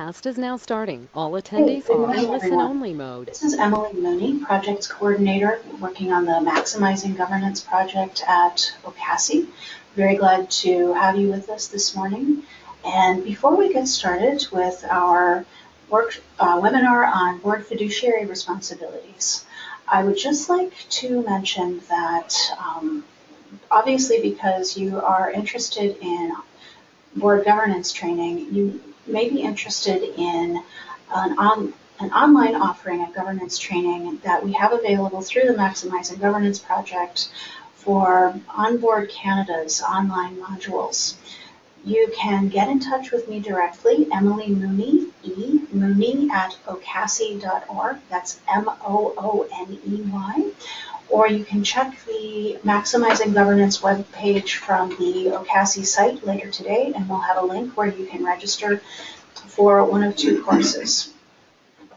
Cast is now starting. All Hey, attendees good are in morning, everyone. listen-only mode. This is Emily Mooney, Projects Coordinator, working on the Maximizing Governance project at OCASI. Very glad to have you with us this morning. And before we get started with our webinar on board fiduciary responsibilities, I would just like to mention that obviously because you are interested in board governance training, you may be interested in an online offering of governance training that we have available through the Maximizing Governance project for Onboard Canada's online modules. You can get in touch with me directly, Emily Mooney, Mooney at ocasi.org. That's Mooney. Or you can check the Maximizing Governance webpage from the OCASI site later today, and we'll have a link where you can register for one of two courses.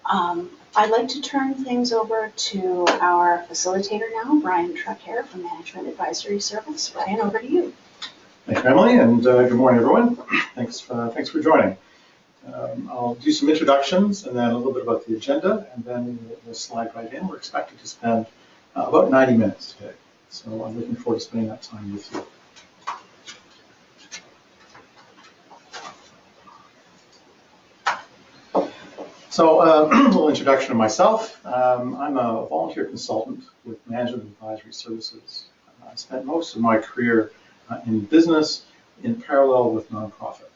I'd like to turn things over to our facilitator now, Brian Traquair from Management Advisory Service. Brian, over to you. Thank you, Emily, and good morning, everyone. Thanks for joining. I'll do some introductions and then a little bit about the agenda, and then we'll slide right in. We're expected to spend about 90 minutes today, so I'm looking forward to spending that time with you. So a little introduction of myself. I'm a volunteer consultant with Management Advisory Services. I spent most of my career in business in parallel with nonprofit.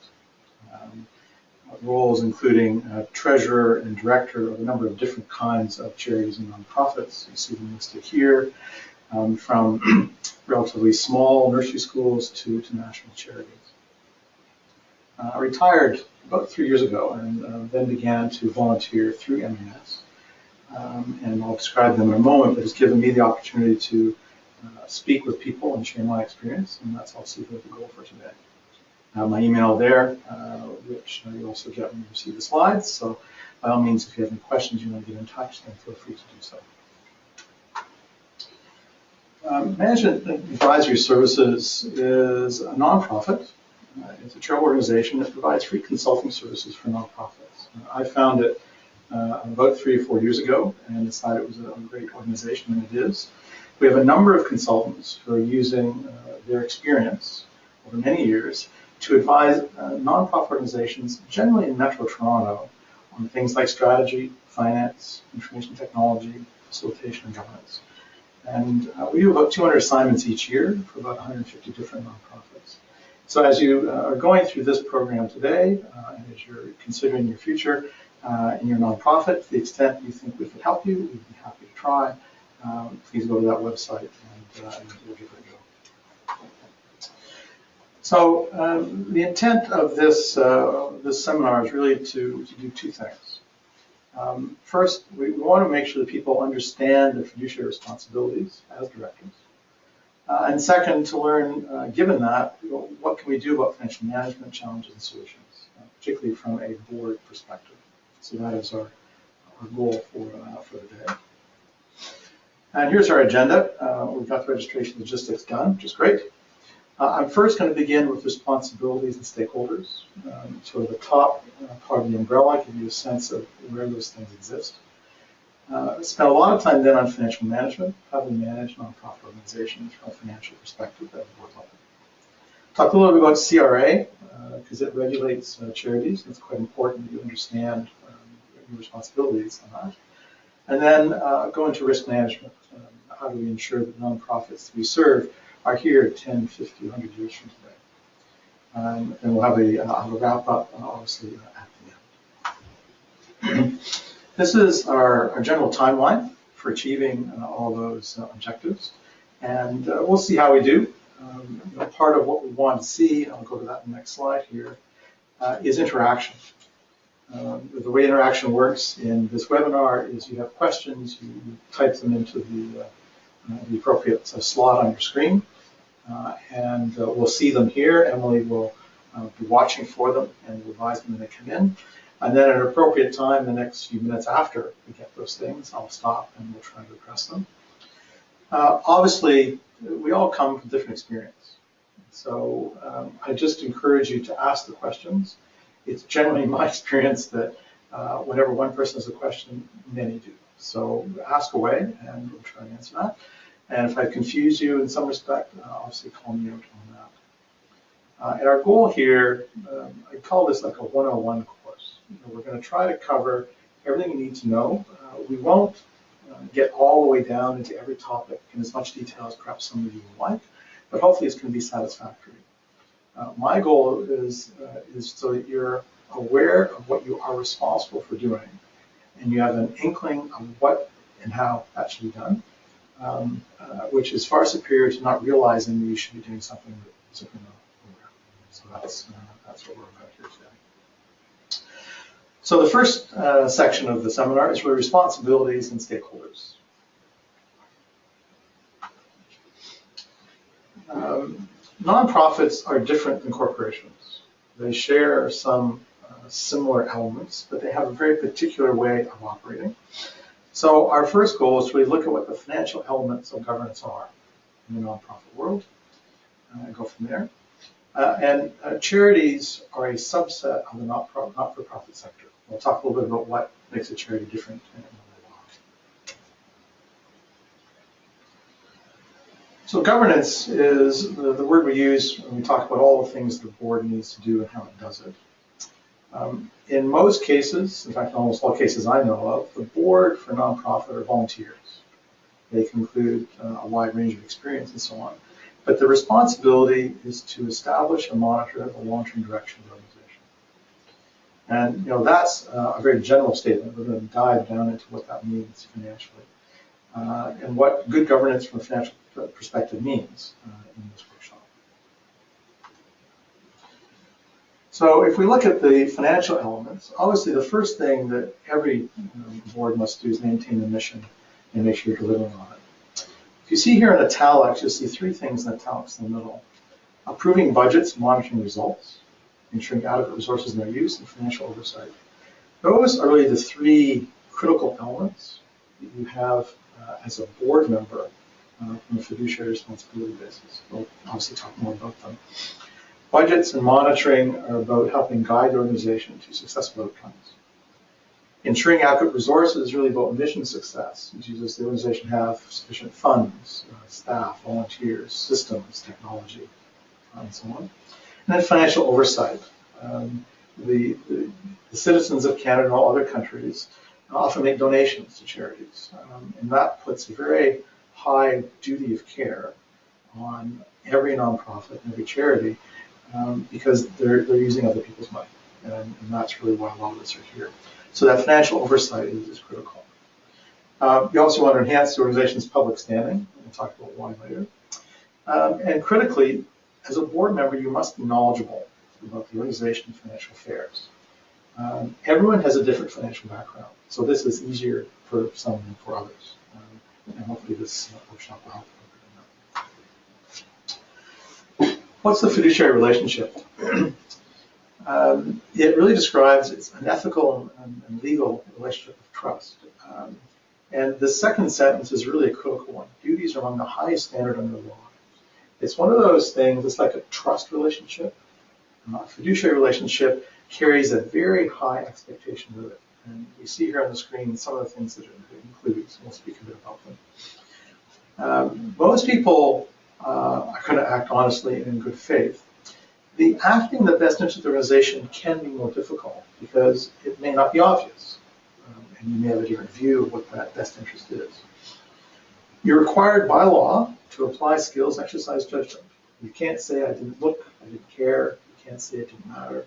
Roles including treasurer and director of a number of different kinds of charities and nonprofits. You see them listed here, from relatively small nursery schools to national charities. I retired about 3 years ago and then began to volunteer through MAS. And I'll describe them in a moment, but it's given me the opportunity to speak with people and share my experience, and that's also the goal for today. My email there, which you also get when you receive the slides. So by all means, if you have any questions you want to get in touch, then feel free to do so. Management Advisory Services is a nonprofit. It's a charitable organization that provides free consulting services for nonprofits. I found it about 3 or 4 years ago and decided it was a great organization, and it is. We have a number of consultants who are using their experience over many years to advise nonprofit organizations, generally in Metro Toronto, on things like strategy, finance, information technology, facilitation, and governance. And we do about 200 assignments each year for about 150 different nonprofits. So as you are going through this program today, and as you're considering your future in your nonprofit, to the extent you think we could help you, we'd be happy to try. Please go to that website and we'll give it a go. So the intent of this seminar is really to do two things. First, we want to make sure that people understand their fiduciary responsibilities as directors. And second, to learn, given that, what can we do about financial management challenges and solutions, particularly from a board perspective. So that is our goal for the day. And here's our agenda. We've got the registration logistics done, which is great. I'm first going to begin with responsibilities and stakeholders. So the top part of the umbrella, give you a sense of where those things exist. Spent a lot of time then on financial management, how we manage nonprofit organizations from a financial perspective at the board level. Talk a little bit about CRA, because it regulates charities. It's quite important that you understand your responsibilities on that. And then go into risk management. How do we ensure that nonprofits that we serve are here 10, 50, 100 years from today? And we'll have a wrap up, obviously, at the end. This is our general timeline for achieving all those objectives. And we'll see how we do. Part of what we want to see, I'll go to that in the next slide here, is interaction. The way interaction works in this webinar is you have questions, you type them into the appropriate slot on your screen, and we'll see them here. Emily will be watching for them and revise them when they come in. And then at an appropriate time, the next few minutes after we get those things, I'll stop and we'll try to address them. Obviously, we all come from different experience. So I just encourage you to ask the questions. it's generally my experience that whenever one person has a question, many do. So ask away, and we'll try and answer that. And if I confuse you in some respect, obviously call me out on that. And our goal here, I call this like a 101 course. We're going to try to cover everything you need to know. We won't get all the way down into every topic in as much detail as perhaps some of you would like, but hopefully it's going to be satisfactory. My goal is so that you're aware of what you are responsible for doing, and you have an inkling of what and how that should be done, which is far superior to not realizing that you should be doing something that you're simply not aware of. So that's what we're about here today. So the first section of the seminar is really responsibilities and stakeholders. Nonprofits are different than corporations. They share some similar elements, but they have a very particular way of operating. So our first goal is to really look at what the financial elements of governance are in the nonprofit world, and go from there. And charities are a subset of the not-for-profit sector. We'll talk a little bit about what makes a charity different in a little while. So governance is the word we use when we talk about all the things the board needs to do and how it does it. In most cases, in fact, almost all cases I know of, the board for nonprofit are volunteers. They can include a wide range of experience and so on. But the responsibility is to establish and monitor the long-term direction of the organization. And that's a very general statement. We're going to dive down into what that means financially and what good governance from a financial perspective means in this workshop. So if we look at the financial elements, obviously the first thing that every board must do is maintain the mission and make sure you're delivering on it. If you see here in italics, you'll see three things in italics in the middle. Approving budgets, monitoring results, ensuring adequate resources in their use, and financial oversight. Those are really the three critical elements that you have as a board member from a fiduciary responsibility basis. We'll obviously talk more about them. Budgets and monitoring are about helping guide the organization to successful outcomes. Ensuring adequate resources is really about mission success, which is does the organization have sufficient funds, staff, volunteers, systems, technology, and so on. And then financial oversight. The citizens of Canada and all other countries often make donations to charities, and that puts a very high duty of care on every nonprofit and every charity because they're using other people's money, and that's really why a lot of us are here. So that financial oversight is critical. You also want to enhance the organization's public standing. We'll talk about why later. And critically, as a board member, you must be knowledgeable about the organization's financial affairs. Everyone has a different financial background, so this is easier for some than for others. And hopefully this workshop will help. What's the fiduciary relationship? It really describes it's an ethical and legal relationship of trust. And the second sentence is really a critical one. Duties are among the highest standard under the law. It's one of those things, it's like a trust relationship. A fiduciary relationship carries a very high expectation with it. And we see here on the screen some of the things that it includes. We'll speak a bit about them. Most people are going to act honestly and in good faith. The acting in the best interest of the organization can be more difficult because it may not be obvious, and you may have a different view of what that best interest is. You're required by law to apply skills, exercise judgment. You can't say, I didn't look, I didn't care. You can't say it didn't matter.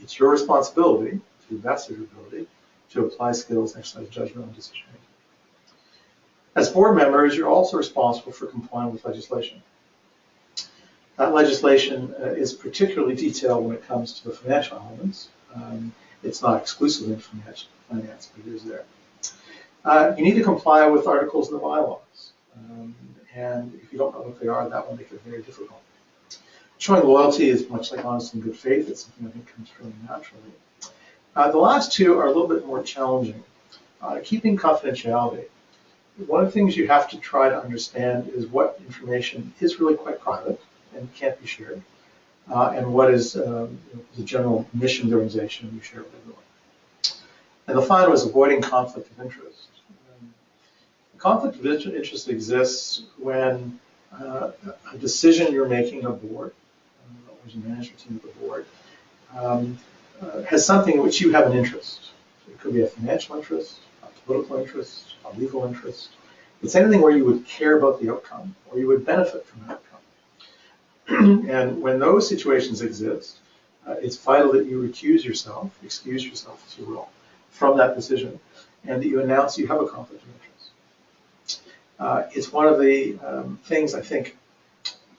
It's your responsibility, to the best of your ability, to apply skills, exercise judgment on decision making. As board members, you're also responsible for complying with legislation. That legislation is particularly detailed when it comes to the financial elements. It's not exclusively in finance, but it is there. You need to comply with articles in the bylaws. And if you don't know what they are, that will make it very difficult. Showing loyalty is much like honesty and good faith. It's something I think comes fairly naturally. The last two are a little bit more challenging. Keeping confidentiality. One of the things you have to try to understand is what information is really quite private and can't be shared, and what is the general mission of the organization you share with everyone. And the final is avoiding conflict of interest. Conflict of interest exists when a decision you're making in a board, or as a management team of the board, has something in which you have an interest. It could be a financial interest, a political interest, a legal interest. It's anything where you would care about the outcome or you would benefit from the outcome. And when those situations exist, it's vital that you excuse yourself, if you will, from that decision, and that you announce you have a conflict of interest. It's one of the things I think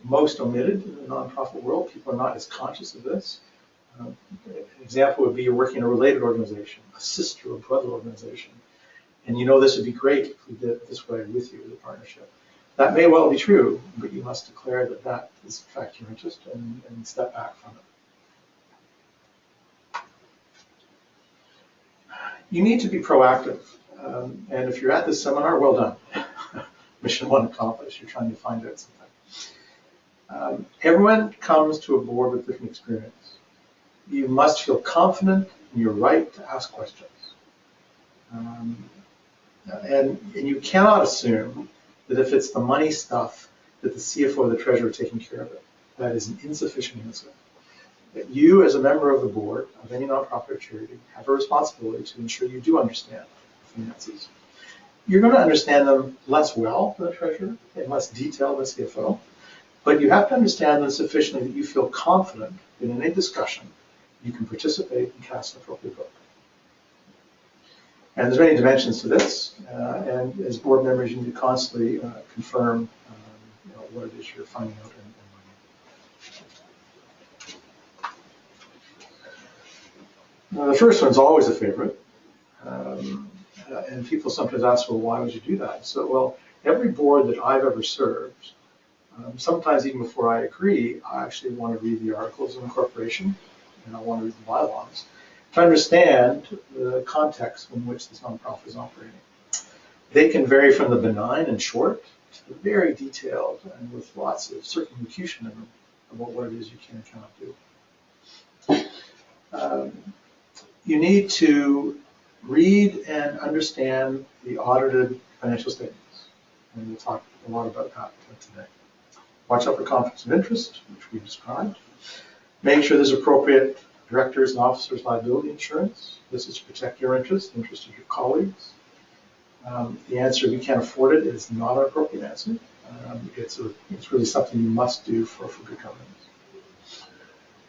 most omitted in the nonprofit world. People are not as conscious of this. An example would be you're working in a related organization, a sister or brother organization, and you know this would be great if we did it this way with you as a partnership. That may well be true, but you must declare that that is in fact your interest and step back from it. You need to be proactive, and if you're at this seminar, well done. Mission 1 accomplished. You're trying to find out something. Everyone comes to a board with different experience. You must feel confident in your right to ask questions. And you cannot assume that if it's the money stuff that the CFO or the treasurer are taking care of it. That is an insufficient answer. That you, as a member of the board of any nonprofit or charity, have a responsibility to ensure you do understand finances. You're going to understand them less well than the treasurer, in less detail than the CFO, but you have to understand them sufficiently that you feel confident that in a discussion you can participate and cast an appropriate vote. And there's many dimensions to this, and as board members, you need to constantly confirm what it is you're finding out and learning. The first one's always a favorite, and people sometimes ask, well, why would you do that? So, well, every board that I've ever served, sometimes even before I agree, I actually want to read the articles of incorporation, and I want to read the bylaws to understand the context in which this nonprofit is operating. They can vary from the benign and short to the very detailed and with lots of circumlocution in them about what it is you can and cannot do. You need to read and understand the audited financial statements, and we'll talk a lot about that today. Watch out for conflicts of interest, which we described. Make sure there's appropriate directors and officers liability insurance. This is to protect your interest, the interest of your colleagues. The answer, we can't afford it, is not an appropriate answer. It's really something you must do for good governance.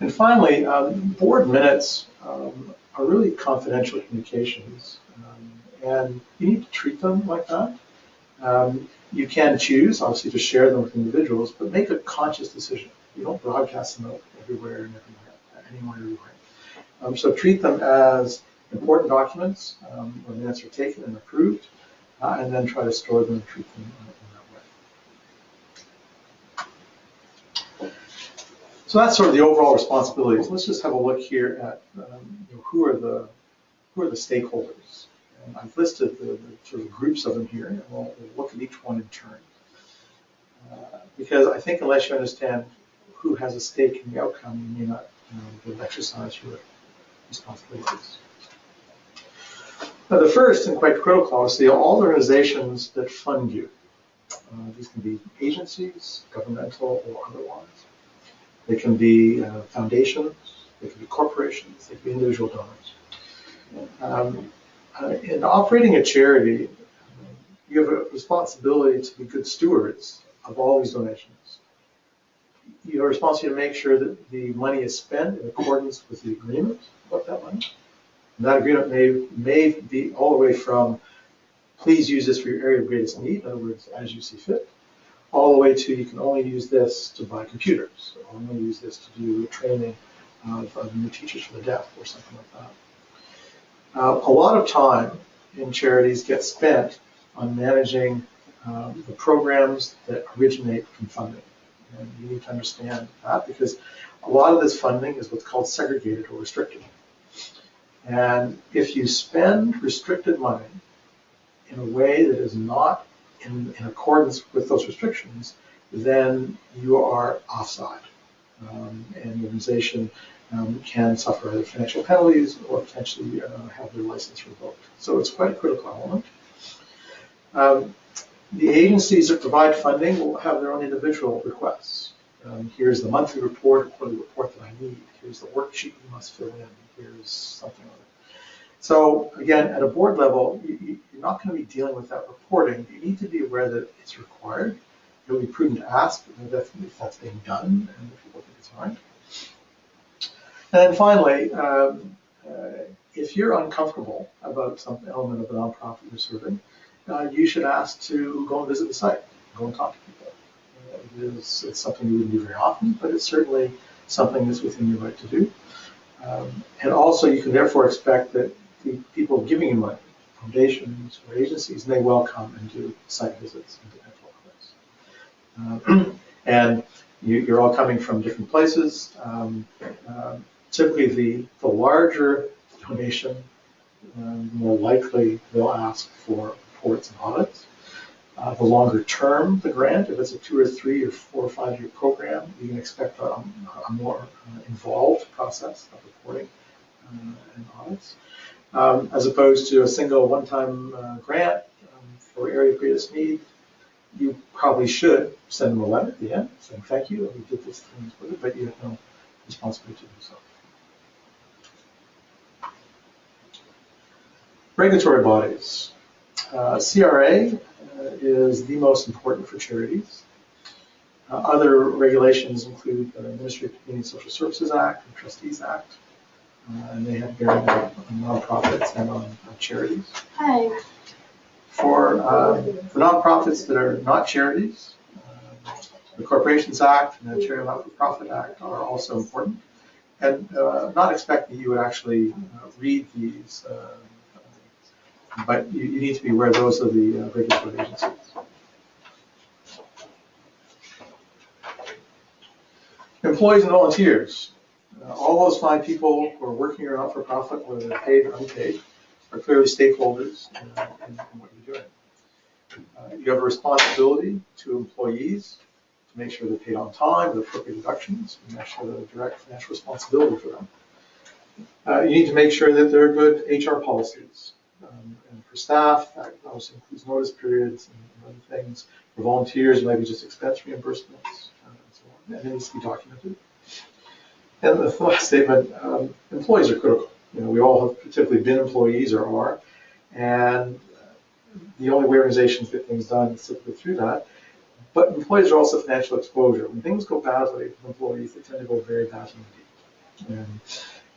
And finally, board minutes are really confidential communications, and you need to treat them like that. You can choose, obviously, to share them with individuals, but make a conscious decision. You don't broadcast them out everywhere and everywhere. So treat them as important documents when minutes are taken and approved, and then try to store them and treat them in that way. So that's sort of the overall responsibilities. Let's just have a look here at who are the stakeholders. And I've listed the sort of groups of them here, and we'll look at each one in turn. Because I think unless you understand who has a stake in the outcome, you may not be able to exercise your responsibilities. Now, the first and quite critical is all the organizations that fund you. These can be agencies, governmental or otherwise. They can be foundations, they can be corporations, they can be individual donors. In operating a charity, you have a responsibility to be good stewards of all these donations. You have a responsibility to make sure that the money is spent in accordance with the agreement about that money. And that agreement may be all the way from, please use this for your area of greatest need, in other words, as you see fit, all the way to you can only use this to buy computers, or only use this to do training of new teachers for the deaf, or something like that. A lot of time in charities gets spent on managing the programs that originate from funding. And you need to understand that because a lot of this funding is what's called segregated or restricted. And if you spend restricted money in a way that is not in accordance with those restrictions, then you are offside. And the organization can suffer either financial penalties or potentially have their license revoked. So it's quite a critical element. The agencies that provide funding will have their own individual requests. Here's the monthly report or quarterly report that I need. Here's the worksheet you must fill in. Here's something like that. So again, at a board level, you're not going to be dealing with that reporting. You need to be aware that it's required. It would be prudent to ask if that's being done and if people think it's fine. And then finally, if you're uncomfortable about some element of the nonprofit you're serving, you should ask to go and visit the site, go and talk to people. It's something you wouldn't do very often, but it's certainly something that's within your right to do. And also, you can therefore expect that the people giving you money, foundations or agencies, may well come and do site visits and talk. And you're all coming from different places. Typically, the larger donation, more likely they'll ask for reports and audits. The longer term the grant, if it's a 2 or 3 or 4 or 5 year program, you can expect a more involved process of reporting and audits. As opposed to a single one-time grant for area of greatest need, you probably should send them a letter at the end saying thank you, we did this thing with it, but you have no responsibility to do so. Regulatory bodies. CRA is the most important for charities. Other regulations include the Ministry of Community and Social Services Act and Trustees Act, and they have bearing on nonprofits and on charities. Hi. For nonprofits that are not charities, the Corporations Act and the Charity Not-for-Profit Act are also important. And not expecting you would actually read these, but you need to be aware those are the regulatory agencies. Employees and volunteers. All those fine people who are working or not-for-profit, whether they're paid or unpaid, are clearly stakeholders in what you're doing. You have a responsibility to employees to make sure they're paid on time, with appropriate deductions, and make sure there's a direct financial responsibility for them. You need to make sure that there are good HR policies. And for staff, that obviously includes notice periods and other things. For volunteers, maybe just expense reimbursements and so on. And it needs to be documented. And the last statement, employees are critical. We all have typically been employees or are, and the only way organizations get things done is typically through that. But employees are also financial exposure. When things go badly with employees, they tend to go very badly indeed. And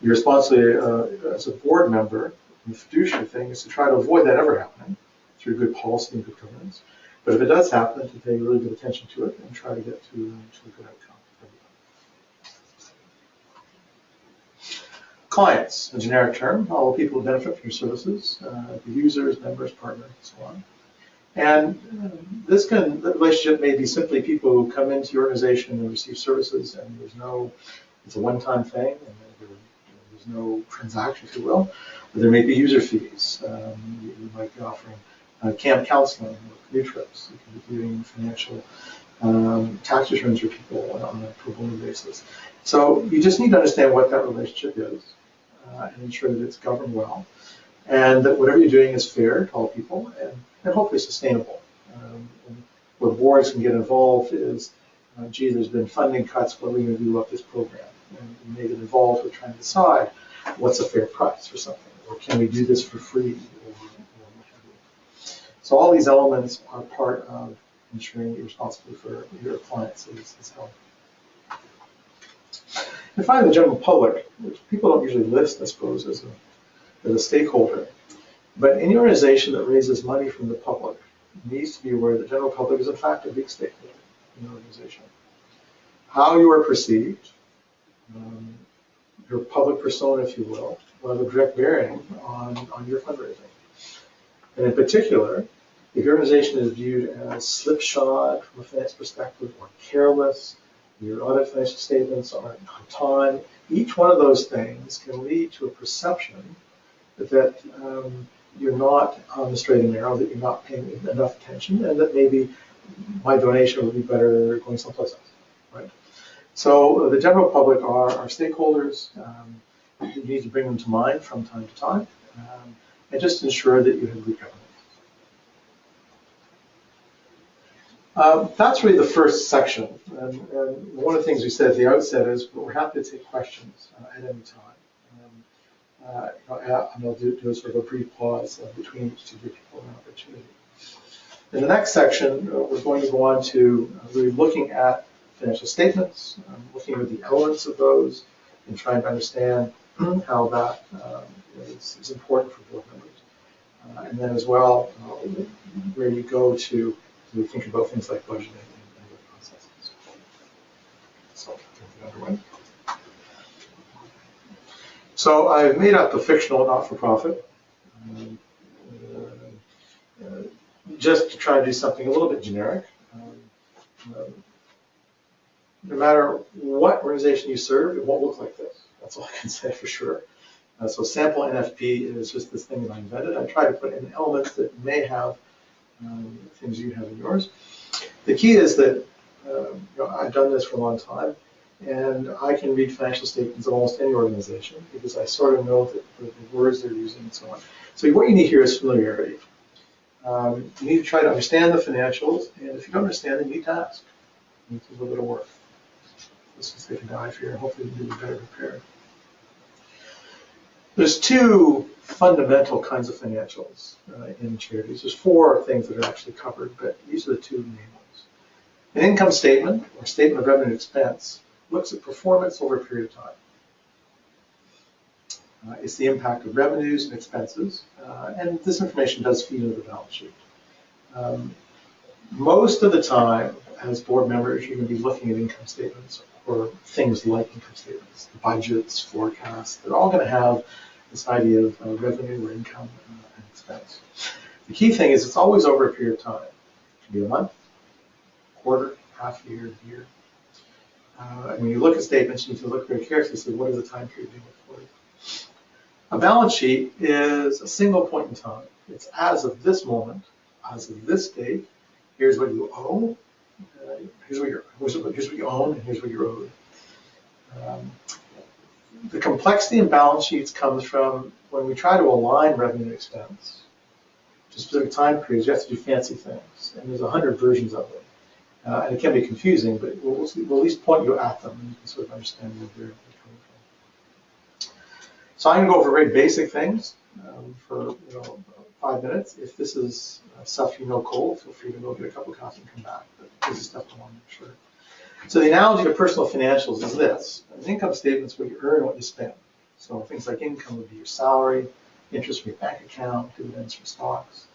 your responsibility as a board member, the fiduciary thing, is to try to avoid that ever happening through good policy and good governance. But if it does happen, to pay really good attention to it and try to get to a good outcome. Clients, a generic term, all the people who benefit from your services, the users, members, partners, and so on. And the relationship may be simply people who come into your organization and receive services, and it's a one-time thing, and there's no transaction, if you will. But there may be user fees. You might be offering camp counseling or canoe trips. You can be doing financial tax returns for people on a pro bono basis. So you just need to understand what that relationship is and ensure that it's governed well, and that whatever you're doing is fair to all people and hopefully sustainable. And where boards can get involved is, gee, there's been funding cuts, what are we going to do about this program? And you may get involved with trying to decide what's a fair price for something, or can we do this for free, or what have you. So all these elements are part of ensuring that your responsibility for your clients is held. And finally, the general public, which people don't usually list, I suppose, as a stakeholder. But any organization that raises money from the public needs to be aware that the general public is in fact a big stakeholder in the organization. How you are perceived, your public persona, if you will have a direct bearing on your fundraising. And in particular, if your organization is viewed as slipshod from a finance perspective or careless, your audit financial statements aren't on time, each one of those things can lead to a perception that you're not on the straight and narrow, that you're not paying enough attention, and that maybe my donation would be better going someplace else, right? So the general public are our stakeholders. You need to bring them to mind from time to time, and just ensure that you have good governance. That's really the first section. And one of the things we said at the outset is we're happy to take questions at any time. And I'll do a sort of a brief pause between each to give people an opportunity. In the next section, we're going to go on to really looking at financial statements, looking at the elements of those, and trying to understand how that is important for board members. And then as well, where you go to think about things like budgeting and other processes. So, underway. So I've made up a fictional not-for-profit, just to try to do something a little bit generic. No matter what organization you serve, it won't look like this. That's all I can say for sure. So sample NFP is just this thing that I invented. I try to put in elements that may have things you have in yours. The key is that I've done this for a long time, and I can read financial statements of almost any organization because I sort of know the words they're using and so on. So what you need here is familiarity. You need to try to understand the financials, and if you don't understand them, you need to ask. You need to do a little bit of work. Let's just take a dive here, and hopefully you'll be better prepared. There's two fundamental kinds of financials in charities. There's four things that are actually covered, but these are the two main ones. An income statement, or statement of revenue and expense, looks at performance over a period of time. It's the impact of revenues and expenses, and this information does feed into the balance sheet. Most of the time, as board members, you're going to be looking at income statements or things like income statements, budgets, forecasts. They're all going to have this idea of revenue or income and expense. The key thing is it's always over a period of time. It can be a month, quarter, half a year, year. And when you look at statements, you need to look very carefully and say, what is the time period being reported? A balance sheet is a single point in time. It's as of this moment, as of this date. Here's what you owe. Here's what you own, and here's what you're owed. The complexity in balance sheets comes from when we try to align revenue and expense to specific time periods. You have to do fancy things, and there's 100 versions of it, and it can be confusing. But we'll at least point you at them, and you can sort of understand where they're coming from. So I'm going to go over very basic things for 5 minutes. If this is stuff you know cold, feel free to go get a cup of coffee and come back. But this is stuff I want to make sure. So the analogy to personal financials is this. An income statement is what you earn and what you spend. So things like income would be your salary, interest from your bank account, dividends from stocks.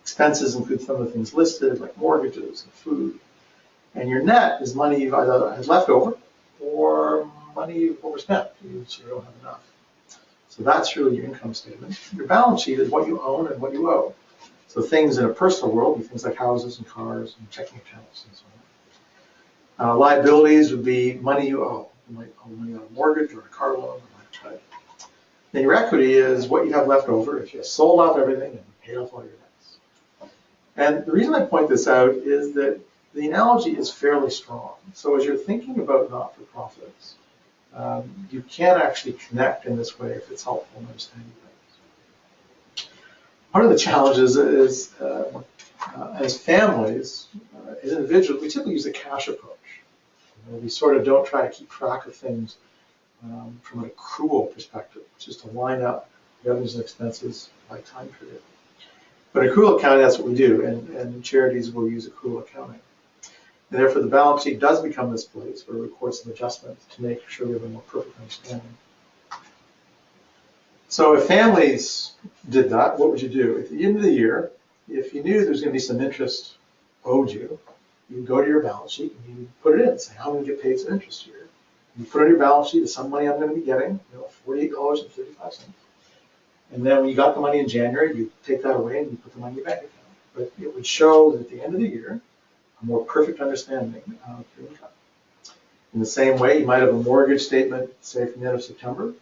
Expenses include some of the things listed, like mortgages and food. And your net is money you've either had left over or money you've overspent. You sort of don't have enough. So that's really your income statement. Your balance sheet is what you own and what you owe. So things in a personal world would be things like houses and cars and checking accounts and so on. Liabilities would be money you owe. You might owe money on a mortgage or a car loan or line of credit. Then your equity is what you have left over if you have sold off everything and paid off all your debts. And the reason I point this out is that the analogy is fairly strong. So as you're thinking about not-for-profits, you can actually connect in this way if it's helpful in understanding things. One of the challenges is, as families, as individuals, we typically use a cash approach. We sort of don't try to keep track of things from an accrual perspective, which is to line up revenues and expenses by time period. But accrual accounting, that's what we do, and charities will use accrual accounting. And therefore, the balance sheet does become this place where we record some adjustments to make sure we have a more perfect understanding. So if families did that, what would you do? At the end of the year, if you knew there was going to be some interest owed you, you'd go to your balance sheet and you put it in, say, I'm going to get paid some interest here. You put on your balance sheet some money I'm going to be getting, $48.35. And then when you got the money in January, you take that away and you put the money in your bank account. But it would show that at the end of the year, a more perfect understanding of your income. In the same way, you might have a mortgage statement, say from the end of September,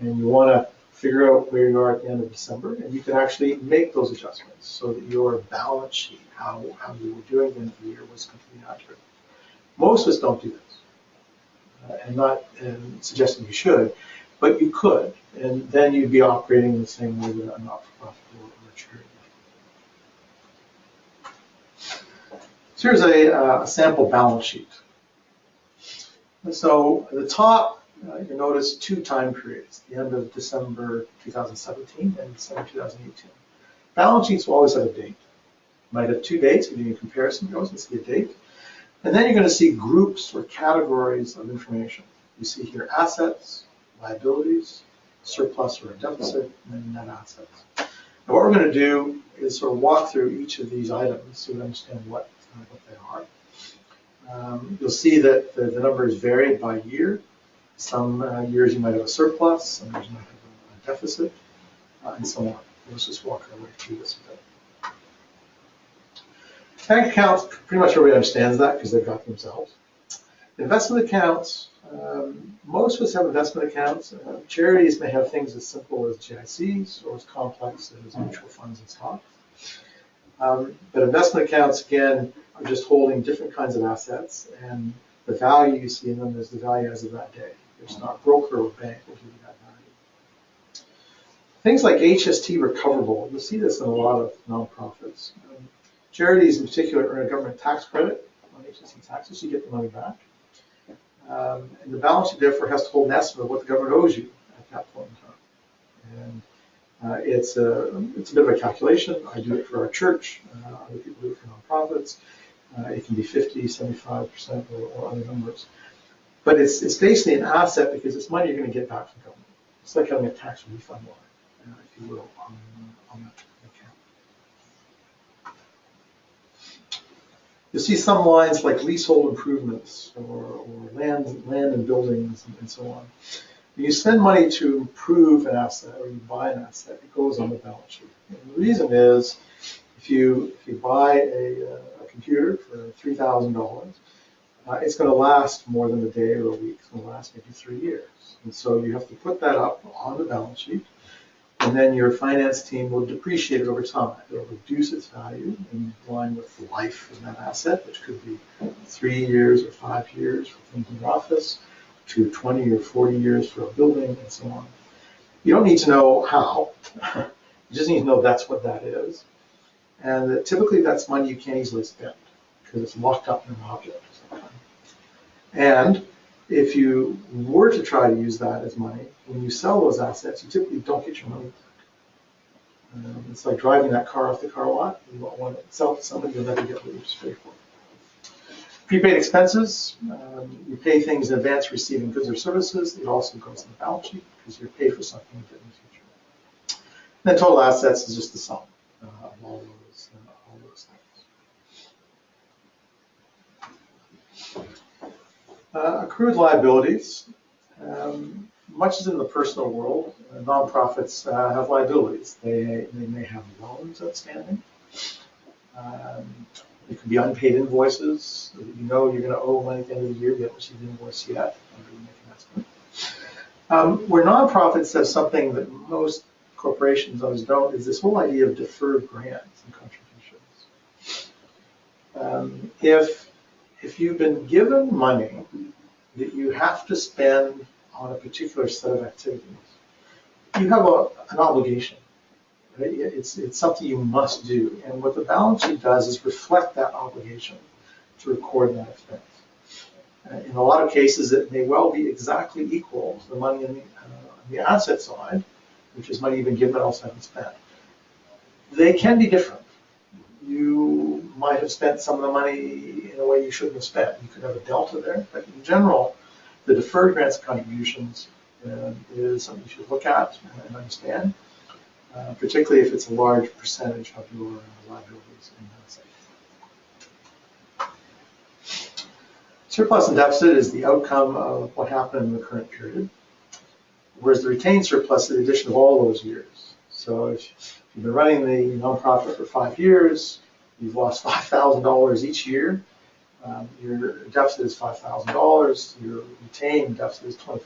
and you want to figure out where you are at the end of December, and you can actually make those adjustments so that your balance sheet, how you were doing at the end of the year, was completely accurate. Most of us don't do this. and not suggesting you should, but you could, and then you'd be operating the same way that a not-for-profit or a charity. So here's a sample balance sheet. So at the top, you notice two time periods, the end of December 2017 and December 2018. Balance sheets will always have a date. You might have two dates, giving you a comparison, you always can see a date. And then you're going to see groups or categories of information. You see here assets, liabilities, surplus or a deficit, and then net assets. Now what we're going to do is sort of walk through each of these items so we understand what they are. You'll see that the numbers vary by year. Some years you might have a surplus, some years you might have a deficit, and so on. Let's just walk our way through this a bit. Bank accounts, pretty much everybody understands that because they've got them themselves. Investment accounts, most of us have investment accounts. Charities may have things as simple as GICs or as complex as mutual funds and stocks. But investment accounts, again, are just holding different kinds of assets, and the value you see in them is the value as of that day. There's not broker or bank will give you that value. Things like HST recoverable, you'll see this in a lot of nonprofits. Charities in particular earn a government tax credit on HST taxes, so you get the money back. And the balance sheet therefore has to hold an estimate of what the government owes you at that point in time. And it's a bit of a calculation. I do it for our church, other people do it for nonprofits. It can be 50, 75% or other numbers. But it's basically an asset because it's money you're going to get back from government. It's like having a tax refund line, if you will, on that account. You'll see some lines like leasehold improvements or land and buildings and so on. When you spend money to improve an asset or you buy an asset, it goes on the balance sheet. And the reason is if you buy a computer for $3,000, it's going to last more than a day or a week. It's going to last maybe 3 years. And so you have to put that up on the balance sheet, and then your finance team will depreciate it over time. They'll reduce its value in line with the life of that asset, which could be 3 years or 5 years for things in your office, to 20 or 40 years for a building, and so on. You don't need to know how. You just need to know that's what that is. And that typically that's money you can't easily spend because it's locked up in an object. And if you were to try to use that as money, when you sell those assets, you typically don't get your money back. It's like driving that car off the car lot. You won't want to sell it to somebody, you'll never get what you just paid for. Prepaid expenses, you pay things in advance for receiving goods or services. It also goes on the balance sheet because you're paid for something you did in the future. And then total assets is just the sum of all those things. Accrued liabilities. Much as in the personal world, nonprofits have liabilities. They may have loans outstanding. It could be unpaid invoices. You know you're going to owe money at the end of the year. You haven't received an invoice yet. You make an estimate. Where nonprofits have something that most corporations always don't is this whole idea of deferred grants and contributions. If you've been given money that you have to spend on a particular set of activities, you have an obligation. Right? It's something you must do. And what the balance sheet does is reflect that obligation to record that expense. In a lot of cases, it may well be exactly equal to the money on the asset side, which is money you've been given but also haven't spent. They can be different. You might have spent some of the money in a way you shouldn't have spent. You could have a delta there, but in general, the deferred grants and contributions is something you should look at and understand, particularly if it's a large percentage of your liabilities and assets. Surplus and deficit is the outcome of what happened in the current period, whereas the retained surplus is the addition of all those years. So if you've been running the nonprofit for 5 years, you've lost $5,000 each year. Your deficit is $5,000. Your retained deficit is $25,000.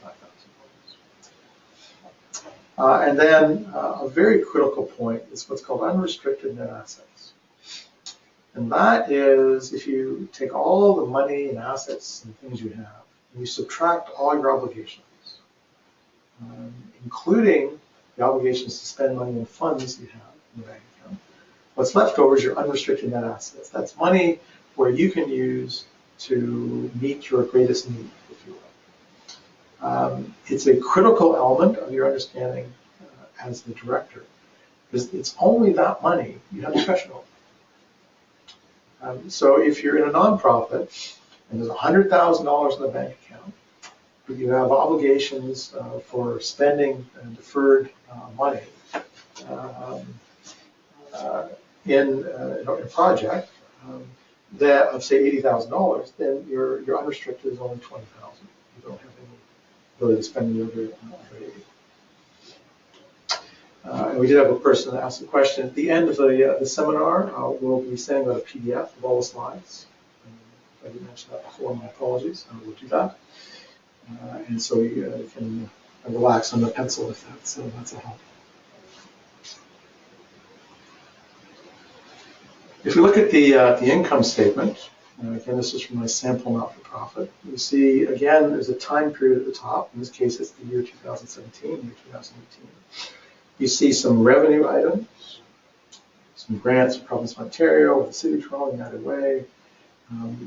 And then a very critical point is what's called unrestricted net assets. And that is if you take all the money and assets and things you have, and you subtract all your obligations, including the obligations to spend money on funds you have in the bank account. What's left over is your unrestricted net assets. That's money where you can use to meet your greatest need, if you will. It's a critical element of your understanding as the director, because it's only that money you have discretion over. So if you're in a nonprofit and there's $100,000 in the bank account, but you have obligations for spending deferred money in a project that of say $80,000, then your unrestricted is only $20,000. You don't have any ability to spend the other 80. And we did have a person that asked a question at the end of the seminar. We'll be sending out a PDF of all the slides. If I didn't mention that before, my apologies. We'll do that. And so you can relax on the pencil if that's a help. If we look at the income statement, again, this is from my sample not-for-profit, you see, again, there's a time period at the top. In this case, it's the year 2017, year 2018. You see some revenue items, some grants from Province of Ontario, the City of Toronto, United Way,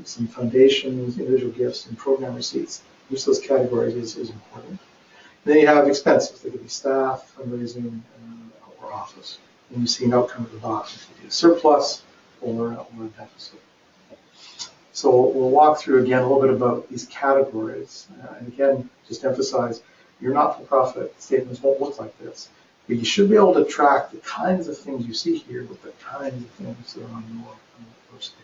some foundations, individual gifts, and program receipts. Each of those categories is important. And then you have expenses. They could be staff, fundraising, or office. And you see an outcome at the bottom. It could be a surplus or a deficit. So we'll walk through again a little bit about these categories. And again, just to emphasize, your not-for-profit statements won't look like this. But you should be able to track the kinds of things you see here with the kinds of things that are on your statement.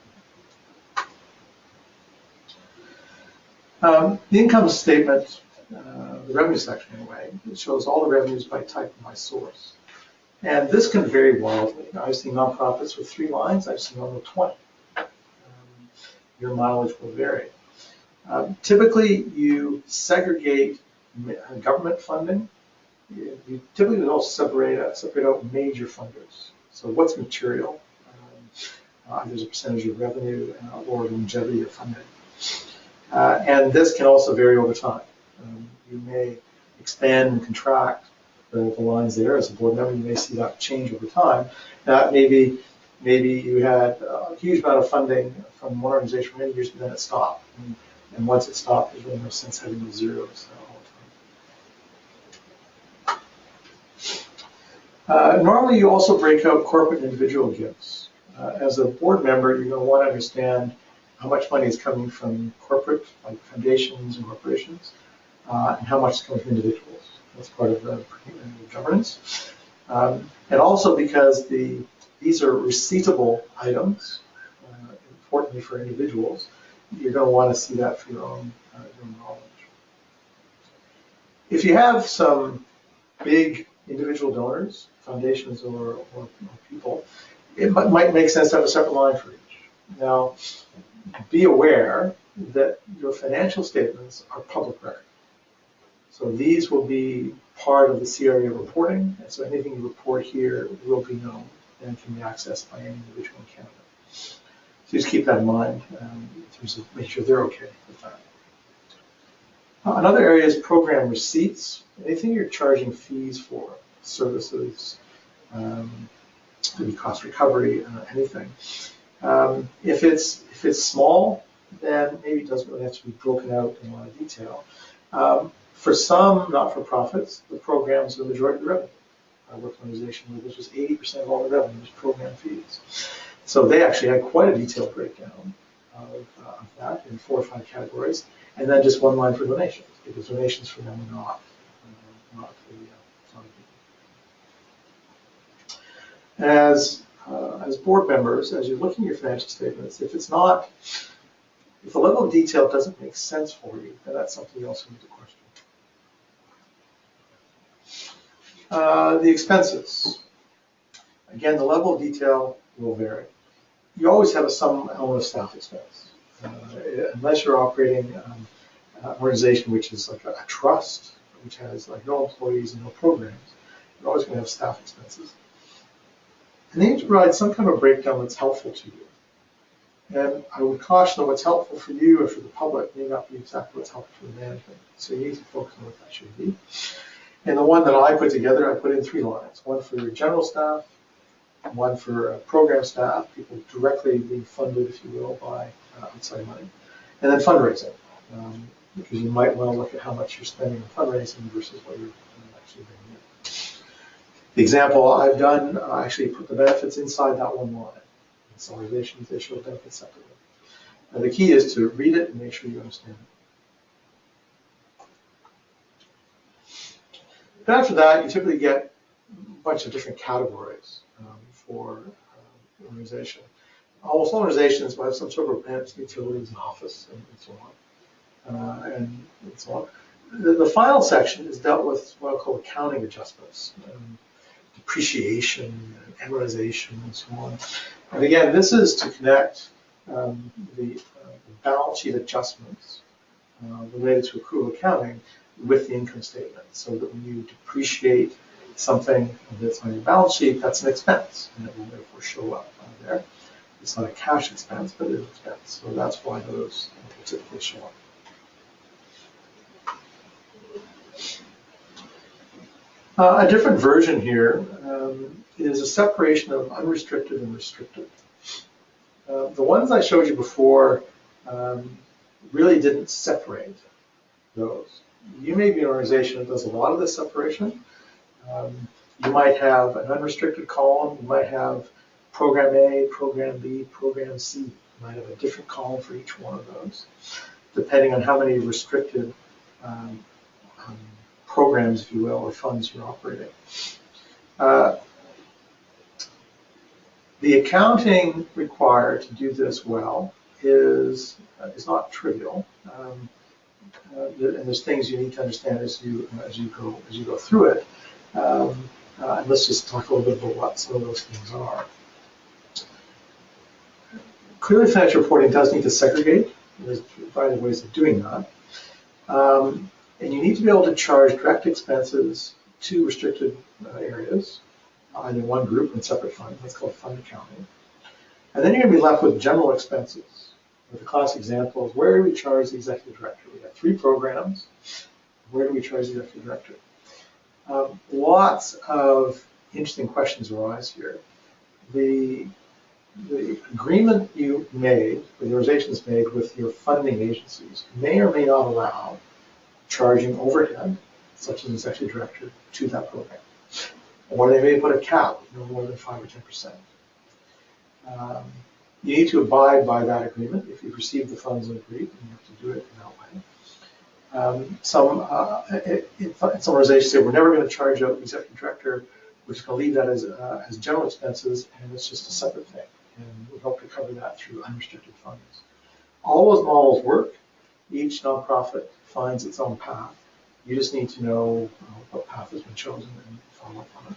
The income statement, the revenue section anyway, it shows all the revenues by type and by source. And this can vary wildly. I've seen nonprofits with 3 lines, I've seen one with 20. Your mileage will vary. Typically, you segregate government funding. You typically will also separate out major funders. So what's material? There's a percentage of revenue or longevity of funding. And this can also vary over time. You may expand and contract the lines there as a board member. You may see that change over time. Maybe you had a huge amount of funding from one organization for many years, but then it stopped. And once it stopped, there's really no sense having the zeros all the time. Normally, you also break out corporate and individual gifts. As a board member, you're going to want to understand how much money is coming from corporate, like foundations and corporations, and how much is coming from individuals. That's part of the governance. And also because these are receivable items, importantly for individuals, you're going to want to see that for your own knowledge. If you have some big individual donors, foundations or people, it might make sense to have a separate line for each. Now, be aware that your financial statements are public record. So these will be part of the CRA reporting, and so anything you report here will be known and can be accessed by any individual in Canada. So just keep that in mind in terms of making sure they're okay with that. Another area is program receipts. Anything you're charging fees for, services, maybe cost recovery, anything. If it's small, then maybe it doesn't really have to be broken out in a lot of detail. For some not-for-profits, the programs are the majority of the revenue. I work in an organization where this was 80% of all the revenue was program fees. So they actually had quite a detailed breakdown of that in 4 or 5 categories, and then just one line for donations, because donations for them are not for the As board members, as you're looking at your financial statements, if the level of detail doesn't make sense for you, then that's something you also need to question. The expenses. Again, the level of detail will vary. You always have some element of staff expense. Unless you're operating an organization which is like a trust, which has like no employees and no programs, you're always going to have staff expenses. And then you need to provide some kind of breakdown that's helpful to you. And I would caution that what's helpful for you or for the public may not be exactly what's helpful for the management. So you need to focus on what that should be. And the one that I put together, I put in 3 lines. One for your general staff, one for program staff, people directly being funded, if you will, by outside money, and then fundraising, because you might want to look at how much you're spending on fundraising versus what you're actually bringing in. The example I've done, I actually put the benefits inside that one line. Consolidations, they show benefits separately. And the key is to read it and make sure you understand it. But after that, you typically get a bunch of different categories for organization. Almost all organizations will have some sort of rent, utilities, and office, and so on. And so on. The final section is dealt with what I call accounting adjustments, depreciation, amortization, and so on. And again, this is to connect the balance sheet adjustments related to accrual accounting with the income statement, so that when you depreciate something that's on your balance sheet, that's an expense, and it will therefore show up there. It's not a cash expense, but it is an expense. So that's why those typically show up. A different version here is a separation of unrestricted and restricted. The ones I showed you before really didn't separate those. You may be an organization that does a lot of this separation. You might have an unrestricted column. You might have Program A, Program B, Program C. You might have a different column for each one of those, depending on how many restricted programs, if you will, or funds you're operating. The accounting required to do this well is not trivial, and there's things you need to understand as you go through it. And let's just talk a little bit about what some of those things are. Clearly, financial reporting does need to segregate. There's a variety of ways of doing that. And you need to be able to charge direct expenses to restricted areas, either one group in separate fund. That's called fund accounting. And then you're going to be left with general expenses. The classic example is, where do we charge the executive director? We have 3 programs. Where do we charge the executive director? Lots of interesting questions arise here. The agreement you made, the organization's made with your funding agencies, may or may not allow charging overhead, such as an executive director, to that program. Or they may put a cap, no more than 5 or 10%. You need to abide by that agreement. If you've received the funds and agreed, you have to do it in that way. Some organizations say, we're never going to charge out the executive director. We're just going to leave that as general expenses, and it's just a separate thing. And we hope to cover that through unrestricted funds. All those models work. Each nonprofit finds its own path. You just need to know what path has been chosen and follow up on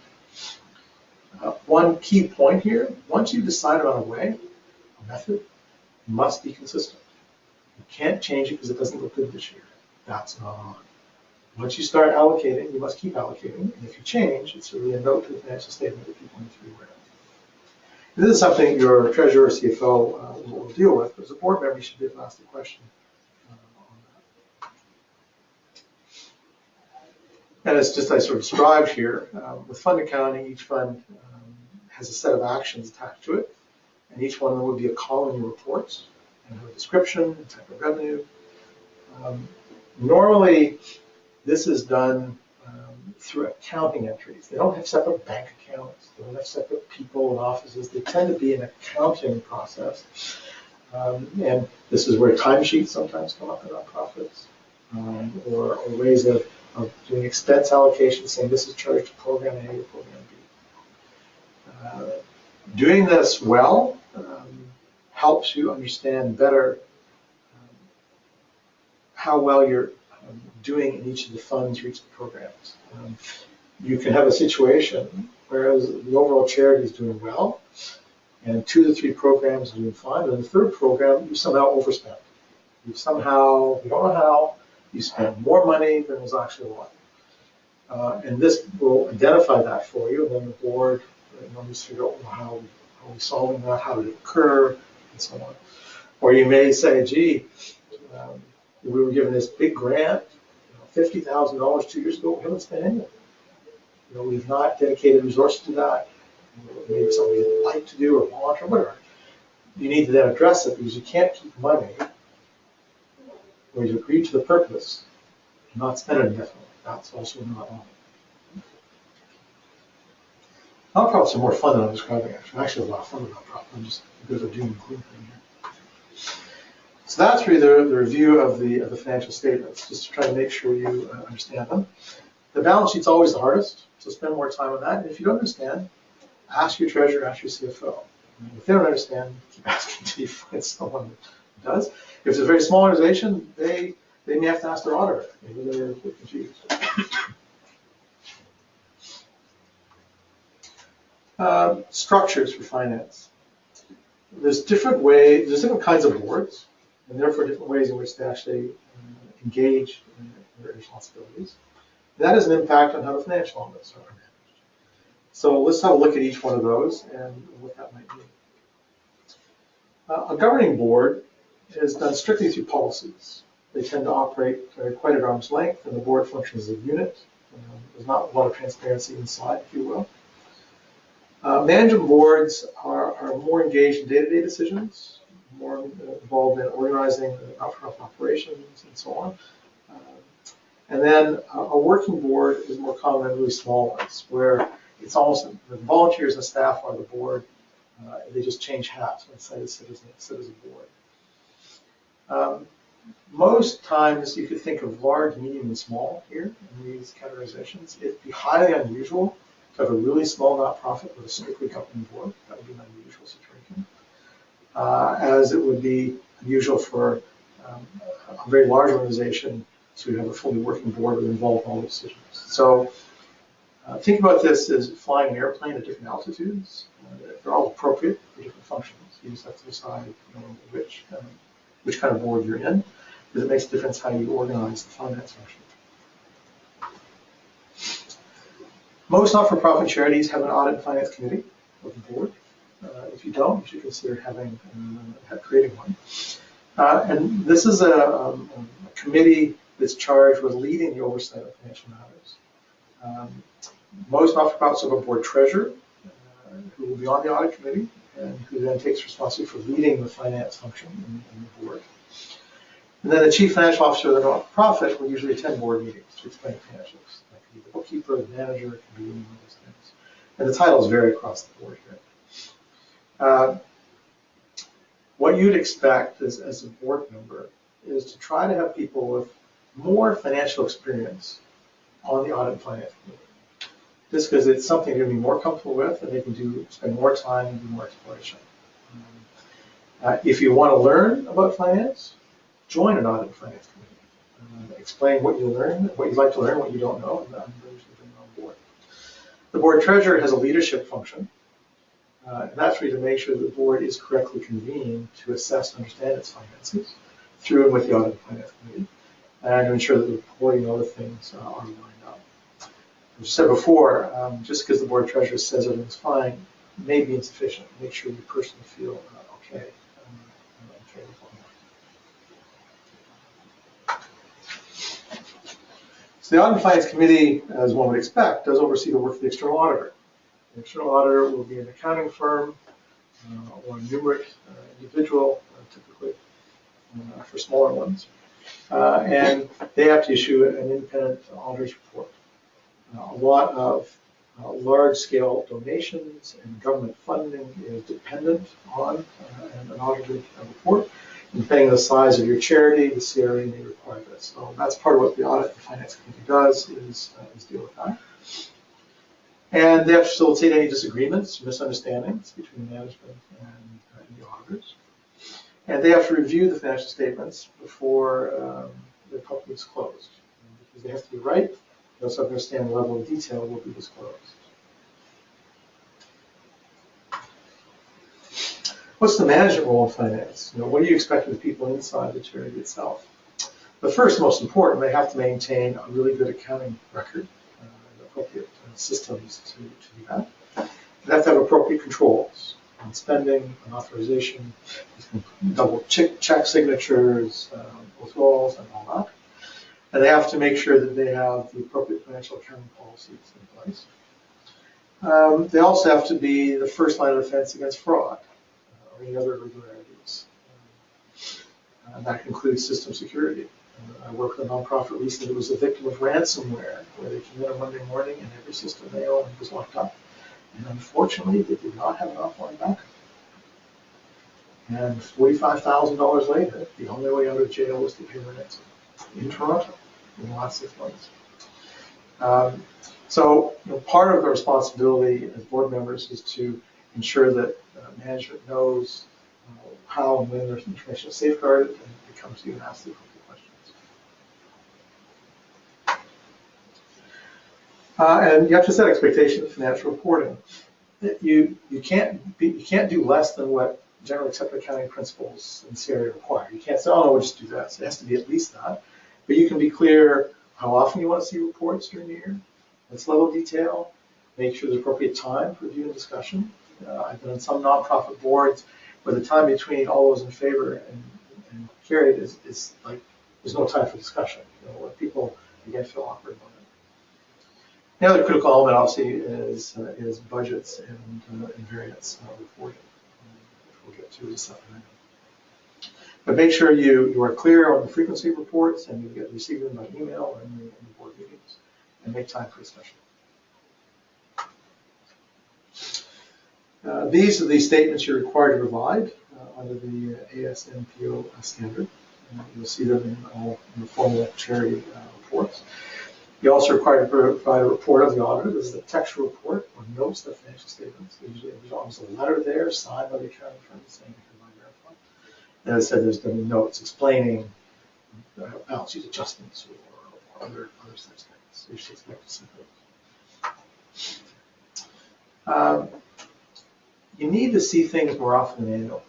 it. One key point here, once you've decided on a way, a method, you must be consistent. You can't change it because it doesn't look good this year. That's not on. Once you start allocating, you must keep allocating. And if you change, it's really a note to the financial statement that people need to be aware of. This is something your treasurer or CFO will deal with, but as a board member, you should be able to ask the question on that. And it's just I sort of described here, with fund accounting, each fund has a set of actions attached to it, and each one of them would be a column in your reports, and have a description, a type of revenue. Normally, this is done through accounting entries. They don't have separate bank accounts. They don't have separate people and offices. They tend to be an accounting process. And this is where timesheets sometimes come up in nonprofits, or ways of doing expense allocation, saying this is charged to program A or program B. Doing this well helps you understand better how well you're doing in each of the funds or each of the programs. You can have a situation whereas the overall charity is doing well, and 2 to 3 programs are doing fine, and the 3rd program you somehow overspent. You don't know how, you spent more money than was actually allotted. And this will identify that for you, and then the board needs to figure out how are we solving that, how did it occur, and so on. Or you may say, gee, we were given this big grant, $50,000 2 years ago, we haven't spent any of it. We've not dedicated resources to that. Maybe something you'd like to do or want or whatever. You need to then address it because you can't keep money where you agree to the purpose and not spend it indefinitely. That's also not on. Nonprofits are more fun than I'm describing, actually. I actually have a lot of fun with nonprofits. I'm just a bit of a doom and gloom thing here. So that's really the review of the financial statements, just to try to make sure you understand them. The balance sheet's always the hardest, so spend more time on that. And if you don't understand, ask your treasurer, ask your CFO. And if they don't understand, keep asking until you find someone that does. If it's a very small organization, they may have to ask their auditor. Maybe they're a bit confused. Structures for finance. There's different kinds of boards, and therefore different ways in which they actually engage in their responsibilities. That has an impact on how the financial elements are managed. So let's have a look at each one of those and what that might mean. A governing board is done strictly through policies. They tend to operate quite at arm's length, and the board functions as a unit. There's not a lot of transparency inside, if you will. Management boards are more engaged in day-to-day decisions, more involved in organizing not-for-profit operations and so on. And then a working board is more common in really small ones, where it's almost the volunteers and staff are the board. They just change hats when they sit as a board. Most times you could think of large, medium, and small here in these categorizations. It'd be highly unusual to have a really small nonprofit with a strictly governing board. That would be an unusual situation. As it would be unusual for a very large organization to have a fully working board that involved all the decisions. So think about this as flying an airplane at different altitudes. They're all appropriate for different functions. You just have to decide which kind of board you're in, because it makes a difference how you organize the finance function. Most not-for-profit charities have an audit and finance committee with the board. If you don't, you should consider creating one. And this is a committee that's charged with leading the oversight of financial matters. Most not-for-profits have a board treasurer who will be on the audit committee and who then takes responsibility for leading the finance function in the board. And then the chief financial officer of the not-for-profit will usually attend board meetings to explain financials. That could be the bookkeeper, the manager, it could be any of those things. And the titles vary across the board here. What you'd expect as a board member is to try to have people with more financial experience on the audit and finance committee. Just because it's something they're going to be more comfortable with and they can spend more time and do more exploration. If you want to learn about finance, join an audit and finance committee. Explain what you learn, what you'd like to learn, what you don't know, and then bring it on board. The board treasurer has a leadership function. And that's really to make sure that the board is correctly convened to assess and understand its finances through and with the audit and finance committee, and to ensure that the reporting and other things are lined up. As I said before, just because the board treasurer says everything's fine may be insufficient. Make sure you personally feel okay with all that. So the audit and finance committee, as one would expect, does oversee the work of the external auditor. The external auditor will be an accounting firm or a numeric individual, typically, for smaller ones. And they have to issue an independent auditor's report. A lot of large-scale donations and government funding is dependent on an audited report. And depending on the size of your charity, the CRA may require this. So that's part of what the audit and finance committee does is deal with that. And they have to facilitate any disagreements, misunderstandings between management and the auditors. And they have to review the financial statements before they're publicly disclosed. Because they have to be right, they also have to understand the level of detail will be disclosed. What's the management role in finance? What do you expect of the people inside the charity itself? But first, most important, they have to maintain a really good accounting record, appropriate systems to do that. They have to have appropriate controls. on spending, on authorization, double check signatures, withdrawals, and all that. And they have to make sure that they have the appropriate financial accounting policies in place. They also have to be the first line of defense against fraud or any other irregularities. And that includes system security. I worked with a nonprofit recently that was a victim of ransomware, where they came in on Monday morning and every system they owned was locked up. And unfortunately, they did not have an offline backup. And $45,000 later, the only way out of jail was to pay rent in Toronto in the last 6 months. So part of the responsibility as board members is to ensure that management knows how and when their information is safeguarded, and it comes to you and asks the appropriate questions. And you have to set expectations of financial reporting. You can't do less than what generally accepted accounting principles and CRA require. You can't say, oh no, we'll just do that. So it has to be at least that. But you can be clear how often you want to see reports during the year. What's level of detail. Make sure there's appropriate time for review and discussion. I've been on some nonprofit boards where the time between all those in favor and carried is like there's no time for discussion. Where people again feel awkward about it. The other critical element, obviously, is budgets and variance reporting. We'll get to this afternoon. But make sure you are clear on the frequency of reports and you get receive them by email or in the board meetings, and make time for discussion. These are the statements you're required to provide under the ASNPO standard. You'll see them in all the formal charity reports. You're also required to provide a report of the auditor. This is a textual report or notes the financial statements. There's always a letter there signed by the accounting firm saying hereby verified. And as I said, there's going to be notes explaining balance sheet adjustments or other such things. You should expect to see those. You need to see things more often than annual.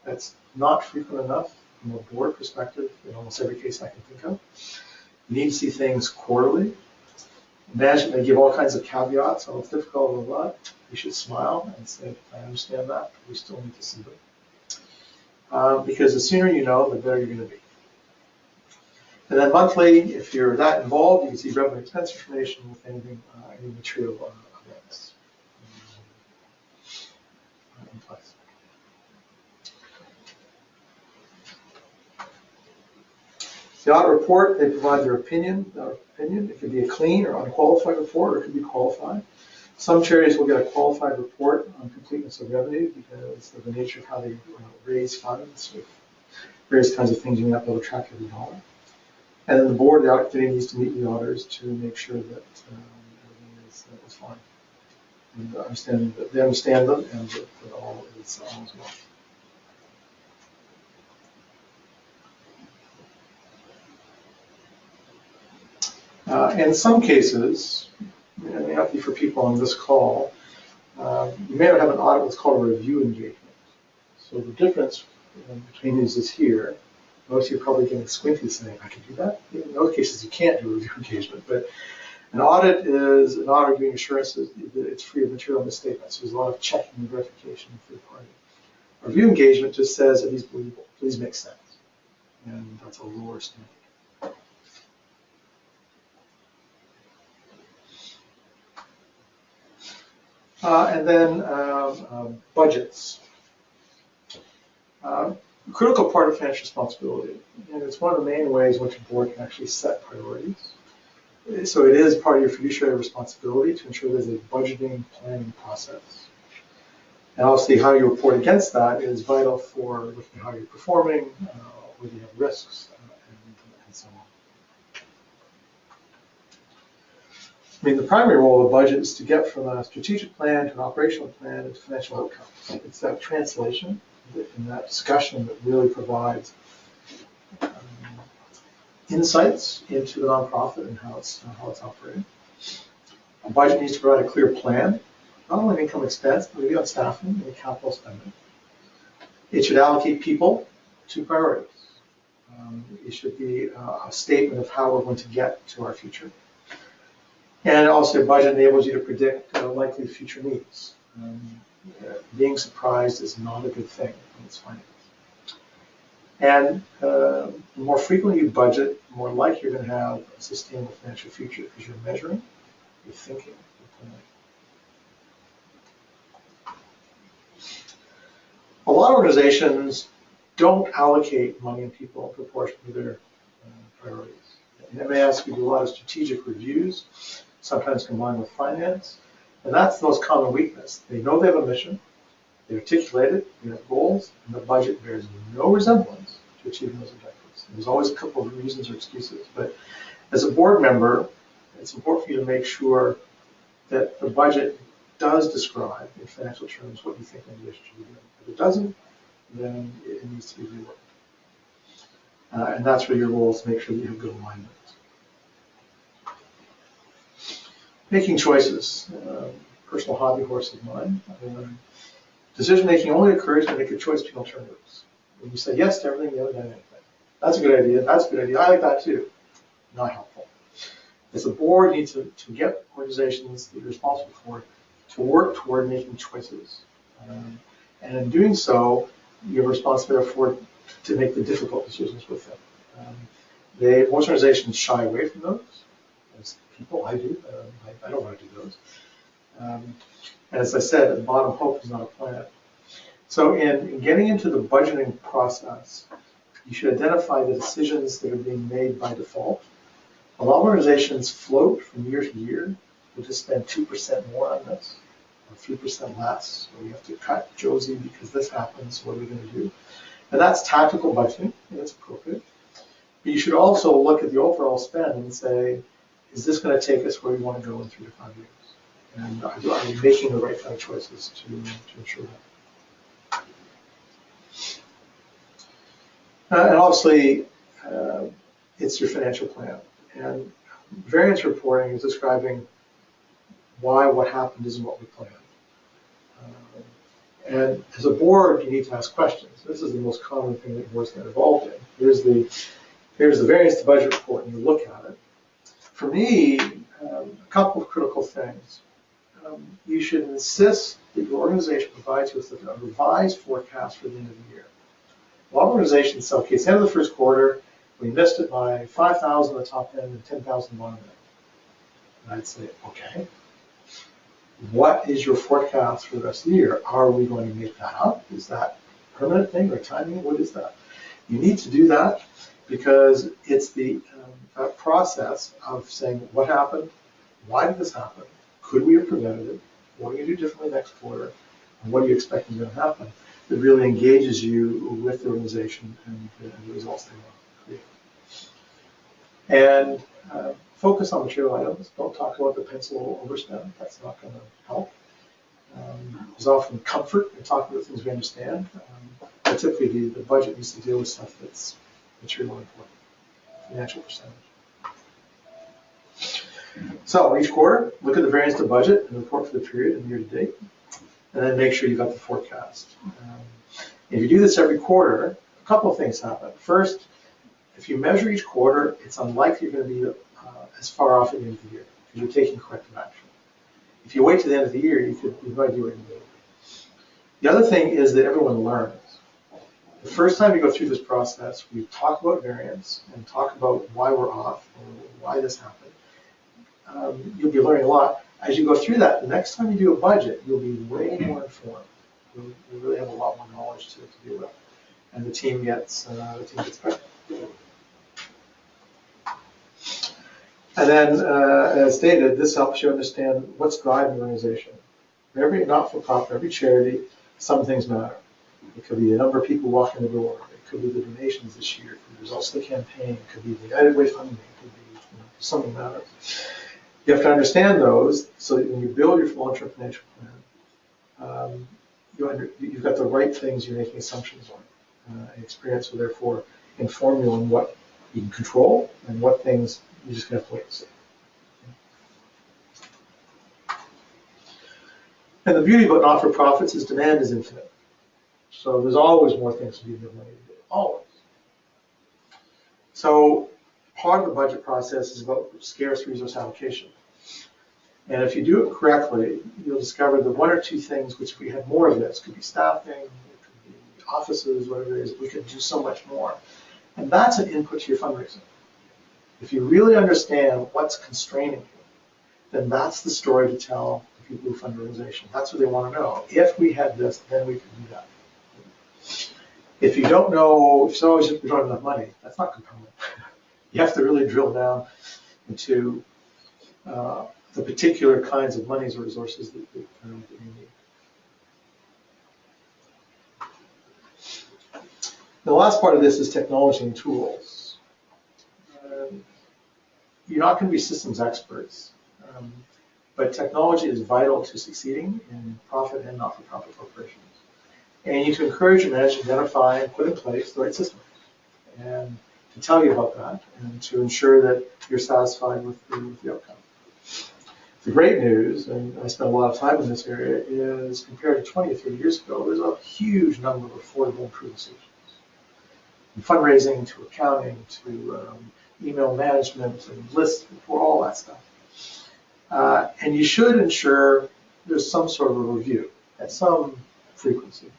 That's not frequent enough from a board perspective in almost every case I can think of. You need to see things quarterly. Management may give all kinds of caveats, oh, it's difficult or what. You should smile and say, I understand that, but we still need to see them. Because the sooner you know, the better you're going to be. And then monthly, if you're that involved, you can see revenue expense information with anything, any material events in place. The audit report, they provide their opinion. It could be a clean or unqualified report, or it could be qualified. Some charities will get a qualified report on completeness of revenue because of the nature of how they raise funds with various kinds of things you have to track every dollar. And then the board, the audit committee needs to meet with the auditors to make sure that everything is fine. And understand that they understand them and that all is well. In some cases, it may not be for people on this call, you may not have an audit what's called a review engagement. So the difference between these is here. Most of you are probably getting squinty saying, I can do that. In those cases, you can't do a review engagement. But an audit is an audit giving assurances that it's free of material misstatements. There's a lot of checking and verification of third party. A review engagement just says it is believable. Please make sense. And that's a lower standard. And then budgets. Critical part of financial responsibility, and it's one of the main ways in which a board can actually set priorities. So it is part of your fiduciary responsibility to ensure there's a budgeting planning process. And obviously how you report against that is vital for looking at how you're performing, whether you have risks, and so on. I mean, the primary role of the budget is to get from a strategic plan to an operational plan into financial outcomes. It's that translation and that discussion that really provides insights into the nonprofit and how it's operating. A budget needs to provide a clear plan, not only income expense, but maybe on staffing and capital spending. It should allocate people to priorities. It should be a statement of how we're going to get to our future. And also, a budget enables you to predict likely future needs. being surprised is not a good thing when it's finance. And the more frequently you budget, the more likely you're going to have a sustainable financial future because you're measuring, you're thinking, you're planning. A lot of organizations don't allocate money and people in proportion to their priorities. And they may ask you to do a lot of strategic reviews, sometimes combined with finance, and that's the most common weakness. They know they have a mission, they articulate it, they have goals, and the budget bears no resemblance to achieving those objectives. There's always a couple of reasons or excuses, but as a board member, it's important for you to make sure that the budget does describe, in financial terms, what you think an organization should be doing. If it doesn't, then it needs to be reworked. And that's where your role is to make sure that you have good alignment. Making choices, personal hobby horse of mine. Decision making only occurs when you make a choice between alternatives. When you say yes to everything, you haven't done anything. That's a good idea. That's a good idea. I like that too. Not helpful. As a board, you need to get organizations that you're responsible for to work toward making choices. And in doing so, you have responsibility for to make the difficult decisions with them. Most organizations shy away from those. As people, I do. I don't want to do those. And as I said, at the bottom, hope is not a plan. So in getting into the budgeting process, you should identify the decisions that are being made by default. A lot of organizations float from year to year. We'll just spend 2% more on this, or 3% less, or we have to cut Josie because this happens, what are we going to do? And that's tactical budgeting, and that's appropriate. But you should also look at the overall spend and say, is this going to take us where we want to go in 3 to 5 years? And are we making the right kind of choices to ensure that? And obviously, it's your financial plan. And variance reporting is describing why what happened isn't what we planned. And as a board, you need to ask questions. This is the most common thing that boards get involved in. Here's the variance to budget report, and you look at it. For me, a couple of critical things. You should insist that your organization provides you with a revised forecast for the end of the year. A lot of organizations say, okay, it's the end of the first quarter, we missed it by 5,000 at the top end and 10,000 bottom end. And I'd say, okay, what is your forecast for the rest of the year? Are we going to make that up? Is that a permanent thing or timing? What is that? You need to do that because it's the process of saying what happened, why did this happen, could we have prevented it, what are we going to do differently next quarter, and what are you expecting is going to happen, that really engages you with the organization and the results they want to create. And focus on material items. Don't talk about the pencil overspend. That's not going to help. There's often comfort in talking about things we understand. But typically, the budget needs to deal with stuff that's material important, financial percentage. So each quarter, look at the variance to budget and report for the period and year to date, and then make sure you got the forecast. If you do this every quarter, a couple of things happen. First, if you measure each quarter, it's unlikely you're going to be as far off at the end of the year because you're taking corrective action. If you wait to the end of the year, you've no idea what you're doing. The other thing is that everyone learns. The first time you go through this process, we talk about variance and talk about why we're off or why this happened. You'll be learning a lot. As you go through that, the next time you do a budget, you'll be way more informed. You'll really have a lot more knowledge to deal with, and the team gets better. And then, as stated, this helps you understand what's driving the organization. Every not-for-profit, every charity, some things matter. It could be the number of people walking the door. It could be the donations this year. It could be the results of the campaign. It could be the United Way funding. It could be something matters. You have to understand those so that when you build your long-term financial plan, you've got the right things you're making assumptions on. Experience will therefore inform you on what you can control and what things you just have to wait and see. And the beauty about not-for-profits is demand is infinite. So there's always more things to do than money to do, always. So part of the budget process is about scarce resource allocation. And if you do it correctly, you'll discover that one or two things, which if we had more of this, could be staffing, it could be offices, whatever it is, we could do so much more. And that's an input to your fundraising. If you really understand what's constraining you, then that's the story to tell the people who fund your organization. That's what they want to know. If we had this, then we could do that. If you don't know, if it's always just we don't have enough money, that's not compelling. You have to really drill down into the particular kinds of monies or resources that you need. The last part of this is technology and tools. You're not going to be systems experts, but technology is vital to succeeding in profit and not-for-profit corporations. And you need to encourage your managers to identify and put in place the right system, and to tell you about that, and to ensure that you're satisfied with the outcome. The great news, and I spent a lot of time in this area, is compared to 20 or 30 years ago, there's a huge number of affordable improvement solutions. From fundraising to accounting to email management and lists for all that stuff. And you should ensure there's some sort of a review at some frequency.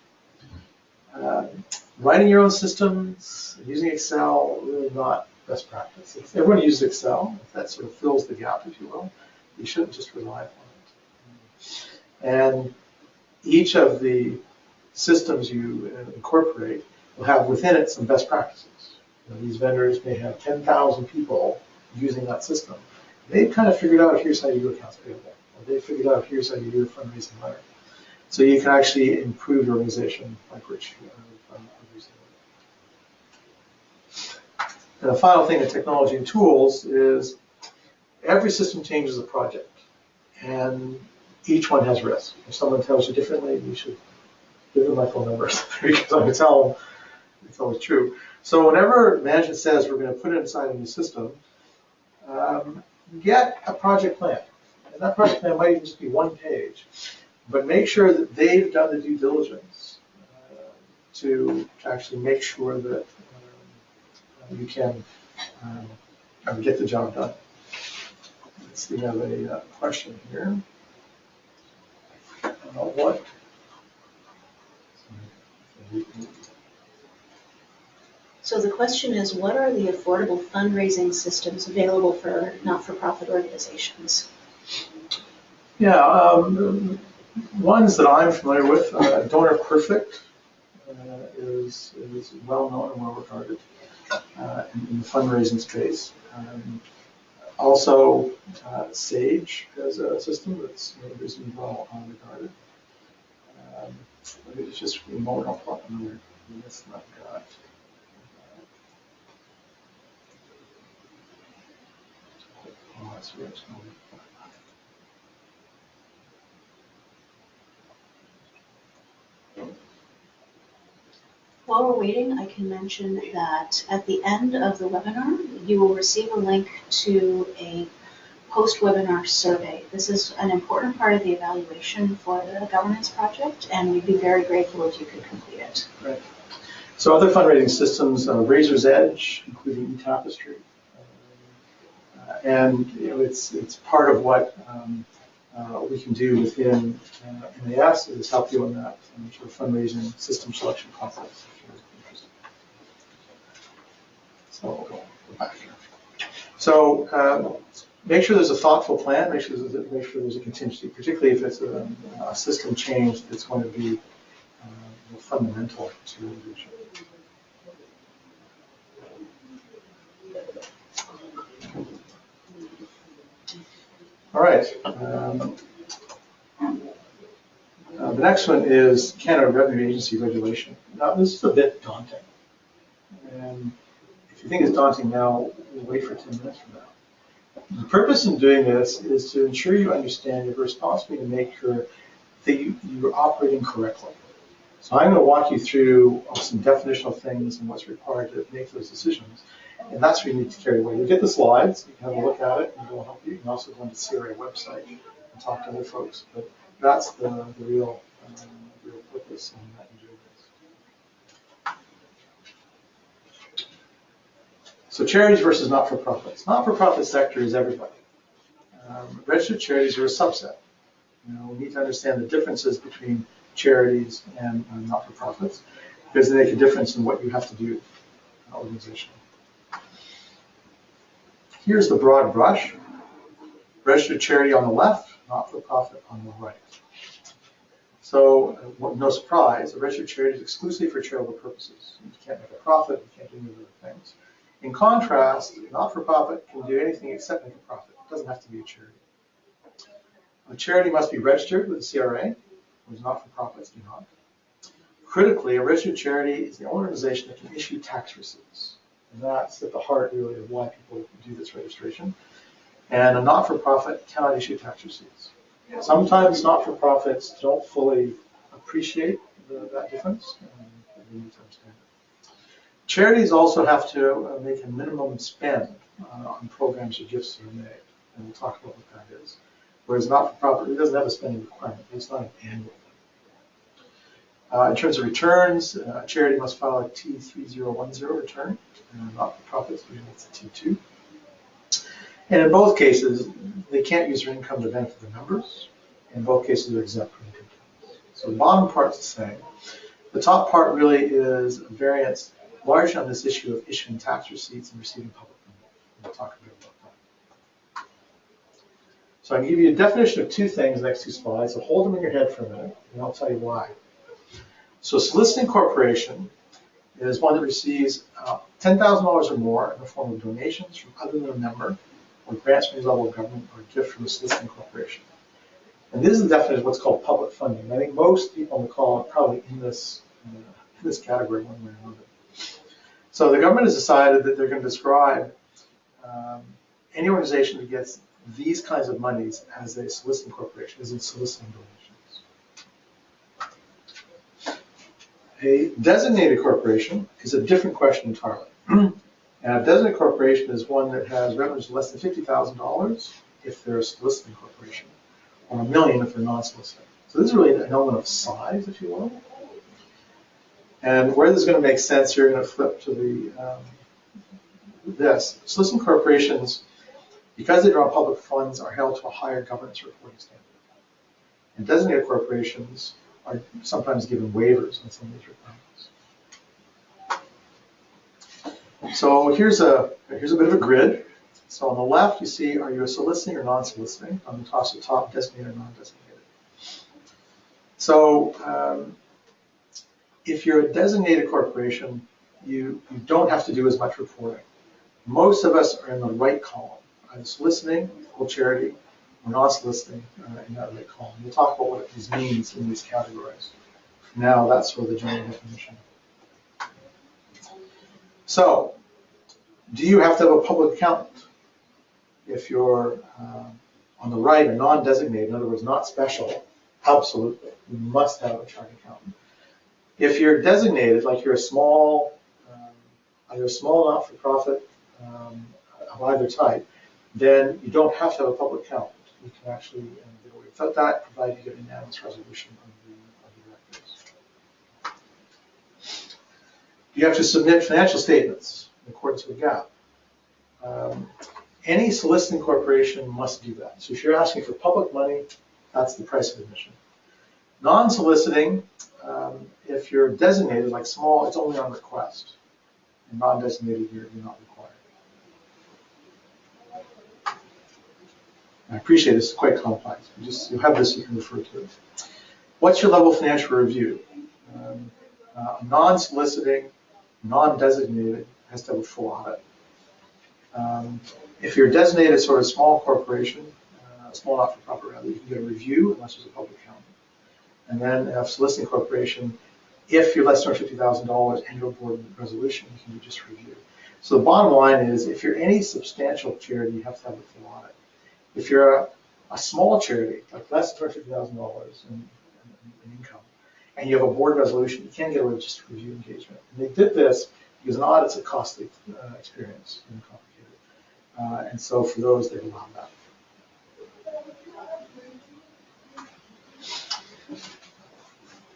Writing your own systems, using Excel, really not best practice. If everyone uses Excel, if that sort of fills the gap, if you will, you shouldn't just rely upon it. And each of the systems you incorporate will have within it some best practices. These vendors may have 10,000 people using that system. They've kind of figured out here's how you do accounts payable. Or they've figured out here's how you do a fundraising letter. So you can actually improve your organization like Rich using it. And the final thing in technology and tools is every system changes a project. And each one has risk. If someone tells you differently, you should give them my phone numbers because I can tell them it's always true. So whenever management says we're going to put it inside a new system, get a project plan. And that project plan might even just be one page. But make sure that they've done the due diligence to actually make sure that you can get the job done. Let's see, we have a question here. What? So the question is, what are the affordable fundraising systems available for not-for-profit organizations? Yeah, ones that I'm familiar with, Donor Perfect is well known and well regarded in the fundraising space. Also, Sage has a system that's reasonably well regarded. It's just a moment, I'll plot another list that I've got. Oh, that's where it's going. While we're waiting, I can mention that at the end of the webinar, you will receive a link to a post-webinar survey. This is an important part of the evaluation for the governance project, and we'd be very grateful if you could complete it. Right. So other fundraising systems, Razor's Edge, including eTapestry, and it's part of what we can do within MAS is help you in that sort of fundraising system selection process. If you're interested. So we'll go back here. So make sure there's a thoughtful plan. Make sure there's a contingency, particularly if it's a system change that's going to be fundamental to your leadership. All right. The next one is Canada Revenue Agency regulation. Now, this is a bit daunting. And if you think it's daunting now, we'll wait for 10 minutes from now. The purpose in doing this is to ensure you understand your responsibility to make sure that you're operating correctly. So I'm going to walk you through some definitional things and what's required to make those decisions. And that's where you need to carry away. You'll get the slides, you can have a look at it, and it'll help you. You can also go on the CRA website and talk to other folks. But that's the real purpose in that you do this. So charities versus not-for-profits. Not-for-profit sector is everybody. Registered charities are a subset. We need to understand the differences between charities and not-for-profits, because they make a difference in what you have to do in an organization. Here's the broad brush. Registered charity on the left, not-for-profit on the right. So, no surprise, a registered charity is exclusively for charitable purposes. You can't make a profit, you can't do any other things. In contrast, not-for-profit can do anything except make a profit. It doesn't have to be a charity. A charity must be registered with the CRA, whereas not-for-profits do not. Critically, a registered charity is the only organization that can issue tax receipts. And that's at the heart, really, of why people do this registration. And a not-for-profit cannot issue tax receipts. Sometimes not-for-profits don't fully appreciate that difference, and we need to understand it. Charities also have to make a minimum spend on programs or gifts that are made, and we'll talk about what that is. Whereas not-for-profit, it doesn't have a spending requirement. It's not an annual thing. In terms of returns, a charity must file a T3010 return, and not-for-profits, it's a T2. And in both cases, they can't use their income to benefit their members. In both cases, they're exempt from income tax. So the bottom part's the same. The top part really is a variance largely on this issue of issuing tax receipts and receiving public funding. We'll talk a bit about that. So I can give you a definition of two things in the next two slides. So hold them in your head for a minute, and I'll tell you why. So a soliciting corporation is one that receives $10,000 or more in the form of donations from other than a member, or grants from any level of government, or a gift from a soliciting corporation. And this is the definition of what's called public funding. I think most people on the call are probably in this category one way or another. So the government has decided that they're going to describe any organization that gets these kinds of monies as a soliciting corporation, as in soliciting donations. A designated corporation is a different question entirely. And a designated corporation is one that has revenues less than $50,000 if they're a soliciting corporation, or $1 million if they're non-soliciting. So this is really an element of size, if you will. And where this is going to make sense, you're going to flip to this. Soliciting corporations, because they draw public funds, are held to a higher governance reporting standard. And designated corporations are sometimes given waivers on some of these requirements. So here's a bit of a grid. So on the left, you see, are you a soliciting or non-soliciting? On the top, designated or non-designated. So if you're a designated corporation, you don't have to do as much reporting. Most of us are in the right column, either soliciting, full charity, or non-soliciting in that right column. We'll talk about what this means in these categories. For now, that's sort of the general definition. So, do you have to have a public accountant? If you're on the right, a non-designated, in other words, not special, absolutely. You must have a chartered accountant. If you're designated, like you're a small, either a small not-for-profit of either type, then you don't have to have a public accountant. You can actually get away without that, provided you get a unanimous resolution of the directors. You have to submit financial statements in accordance with GAAP. Any soliciting corporation must do that. So if you're asking for public money, that's the price of admission. Non-soliciting, if you're designated, like small, it's only on request. And non-designated, you're not required. I appreciate this, it's quite complex. You have this, you can refer to it. What's your level of financial review? Non-soliciting, non-designated has to have a full audit. If you're designated as sort of small corporation, small not-for-profit rather, you can get a review unless there's a public accountant. And then a soliciting corporation, if you're less than $50,000 and your board resolution, you can do just review. So the bottom line is, if you're any substantial charity, you have to have a full audit. If you're a small charity, like less than $50,000 in income, and you have a board resolution, you can't get away with just review engagement. And they did this because an audit's a costly experience and complicated. And so for those, they've allowed that.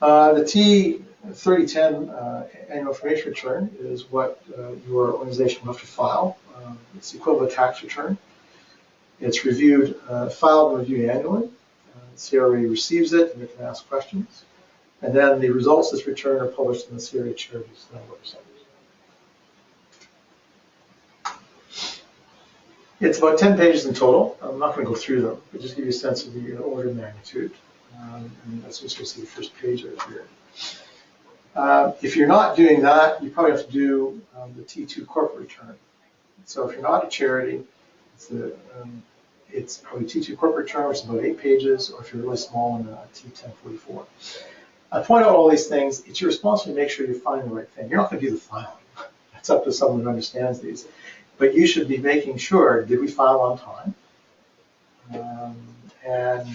The T3010 annual information return is what your organization will have to file. It's the equivalent tax return. It's reviewed, filed and reviewed annually. CRA receives it and it can ask questions. And then the results that's returned are published in the CRA Charities website. It's about 10 pages in total. I'm not going to go through them, but just give you a sense of the order of magnitude. And that's just going to see the first page right here. If you're not doing that, you probably have to do the T2 corporate return. So if you're not a charity, it's probably T2 corporate return, which is about 8 pages, or if you're really small, in T1044. I point out all these things. It's your responsibility to make sure you find the right thing. You're not going to do the filing. It's up to someone who understands these. But you should be making sure, did we file on time? And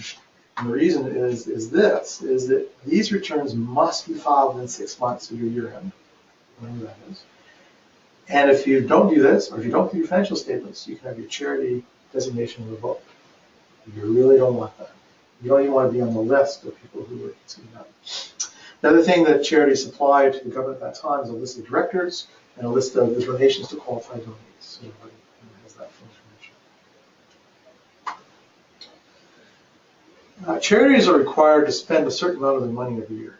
the reason is that these returns must be filed within 6 months of your year end, whatever that is. And if you don't do this, or if you don't do your financial statements, you can have your charity designation revoked. You really don't want that. You don't even want to be on the list of people who would consider that. The other thing that charities supply to the government at that time is a list of directors and a list of the donations to qualified donees. So everybody has that information. Charities are required to spend a certain amount of their money every year.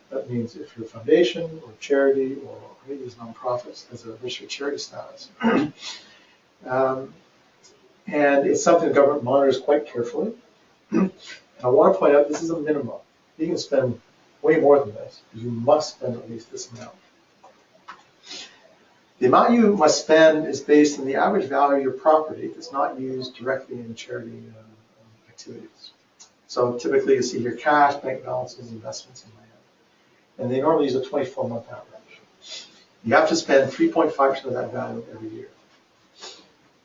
That means if you're a foundation or charity or any of these nonprofits has a registered charity status. And it's something the government monitors quite carefully. And I want to point out this is a minimum. You can spend way more than this, but you must spend at least this amount. The amount you must spend is based on the average value of your property that's not used directly in charity activities. So typically you see your cash, bank balances, investments, and land. And they normally use a 24-month average. You have to spend 3.5% of that value every year.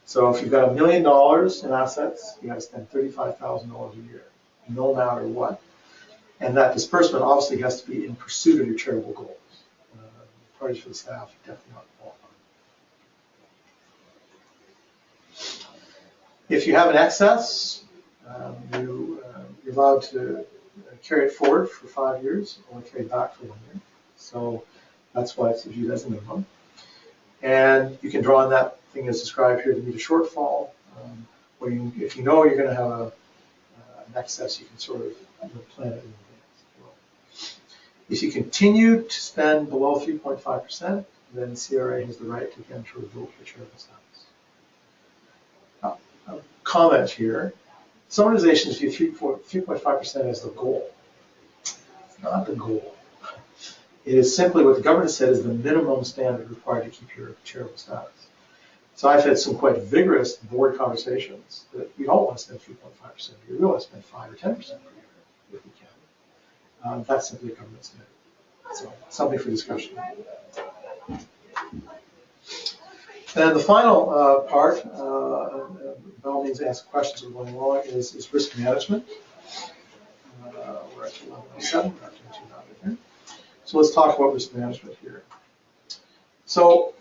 So if you've got $1 million in assets, you got to spend $35,000 a year, no matter what. And that disbursement obviously has to be in pursuit of your charitable goals. Parties for the staff definitely not qualified. If you have an excess, you're allowed to carry it forward for 5 years, or carry it back for 1 year. So that's why it's viewed as a minimum. And you can draw on that thing as described here to meet a shortfall. Or if you know you're going to have an excess, you can sort of plan it in advance. If you continue to spend below 3.5%, then CRA has the right to again to revoke your charitable status. A comment here. Some organizations view 3.5% as the goal. It's not the goal. It is simply what the government said is the minimum standard required to keep your charitable status. So I've had some quite vigorous board conversations that we don't want to spend 3.5% a year. We want to spend 5 or 10% per year if we can. That's simply a government standard. So something for discussion. And the final part, by all means ask questions that are going along, is risk management. We're at 11:07, not doing too bad here. So let's talk about risk management here. So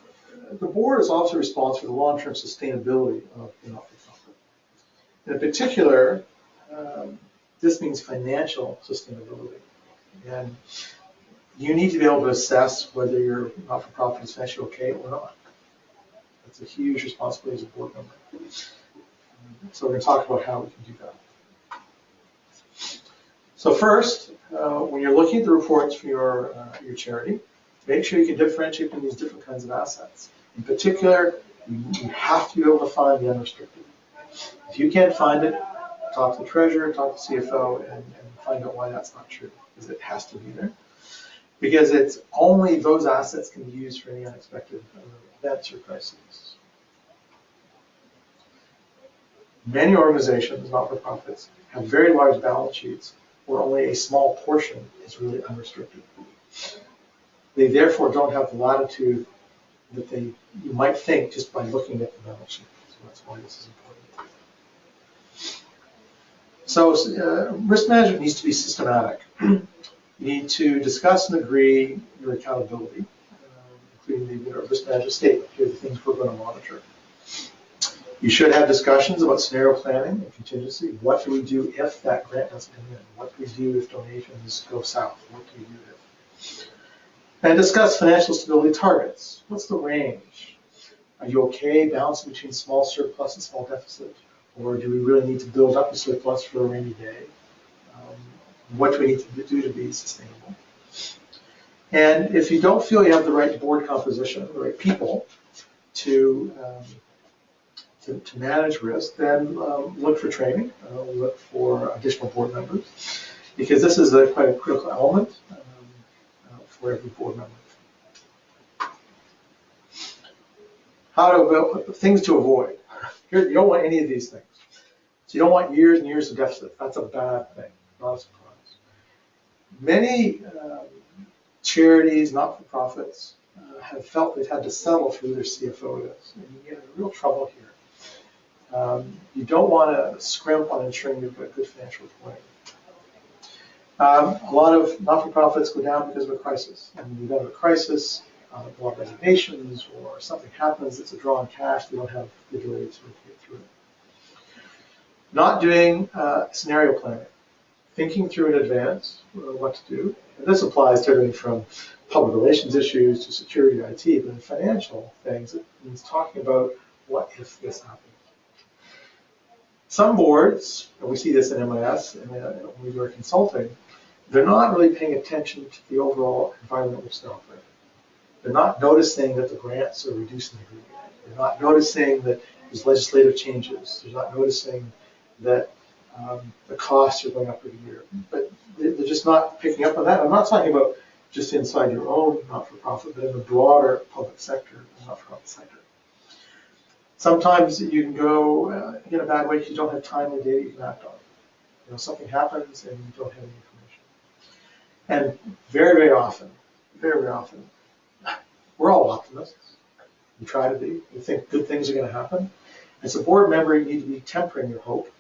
the board is also responsible for the long-term sustainability of the not-for-profit. In particular, this means financial sustainability. And you need to be able to assess whether your not-for-profit is financially okay or not. That's a huge responsibility as a board member. So we're going to talk about how we can do that. So first, when you're looking at the reports for your charity, make sure you can differentiate between these different kinds of assets. In particular, you have to be able to find the unrestricted. If you can't find it, talk to the treasurer, talk to the CFO, and find out why that's not true, because it has to be there. Because it's only those assets can be used for any unexpected events or crises. Many organizations, not-for-profits, have very large balance sheets where only a small portion is really unrestricted. They therefore don't have the latitude that you might think just by looking at the balance sheet. So that's why this is important. So risk management needs to be systematic. You need to discuss and agree your accountability, including the risk management statement. Here are the things we're going to monitor. You should have discussions about scenario planning and contingency. What do we do if that grant doesn't come in? What do we do if donations go south? What do we do if? And discuss financial stability targets. What's the range? Are you okay balancing between small surplus and small deficit? Or do we really need to build up a surplus for a rainy day? What do we need to do to be sustainable? And if you don't feel you have the right board composition, the right people to manage risk, then look for training, look for additional board members, because this is quite a critical element for every board member. Things to avoid. Here, you don't want any of these things. So you don't want years and years of deficit. That's a bad thing, not a surprise. Many charities, not-for-profits, have felt they've had to settle for who their CFO is. And you get in real trouble here. You don't want to scrimp on ensuring you've got good financial reporting. A lot of not-for-profits go down because of a crisis. And when you have a crisis, a lot of resignations, or something happens, it's a draw on cash, they don't have the ability to get through it. Not doing scenario planning, thinking through in advance what to do. And this applies to everything from public relations issues to security, IT, but in financial things, it means talking about what if this happens. Some boards, and we see this in MIS and when we do our consulting, they're not really paying attention to the overall environment which they're operating. They're not noticing that the grants are reducing the group. They're not noticing that there's legislative changes. They're not noticing that the costs are going up every year. But they're just not picking up on that. I'm not talking about just inside your own not-for-profit, but in the broader public sector and not-for-profit sector. Sometimes you can go in a bad way because you don't have time or data you can act on. You know, something happens and you don't have any information. And very, very often, we're all optimists. We try to be. We think good things are going to happen. As a board member, you need to be tempering your hope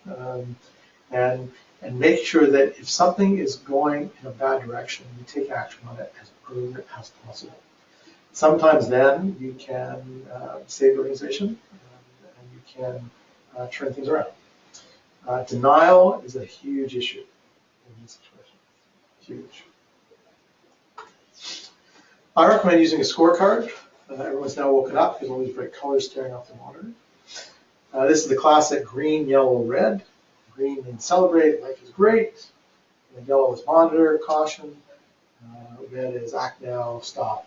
and make sure that if something is going in a bad direction, you take action on it as early as possible. Sometimes then you can save the organization and you can turn things around. Denial is a huge issue in this situation. Huge. I recommend using a scorecard. Everyone's now woken up because all these bright colors staring off the monitor. This is the classic green, yellow, red. Green means celebrate, life is great. And yellow is monitor, caution. Red is act now, stop,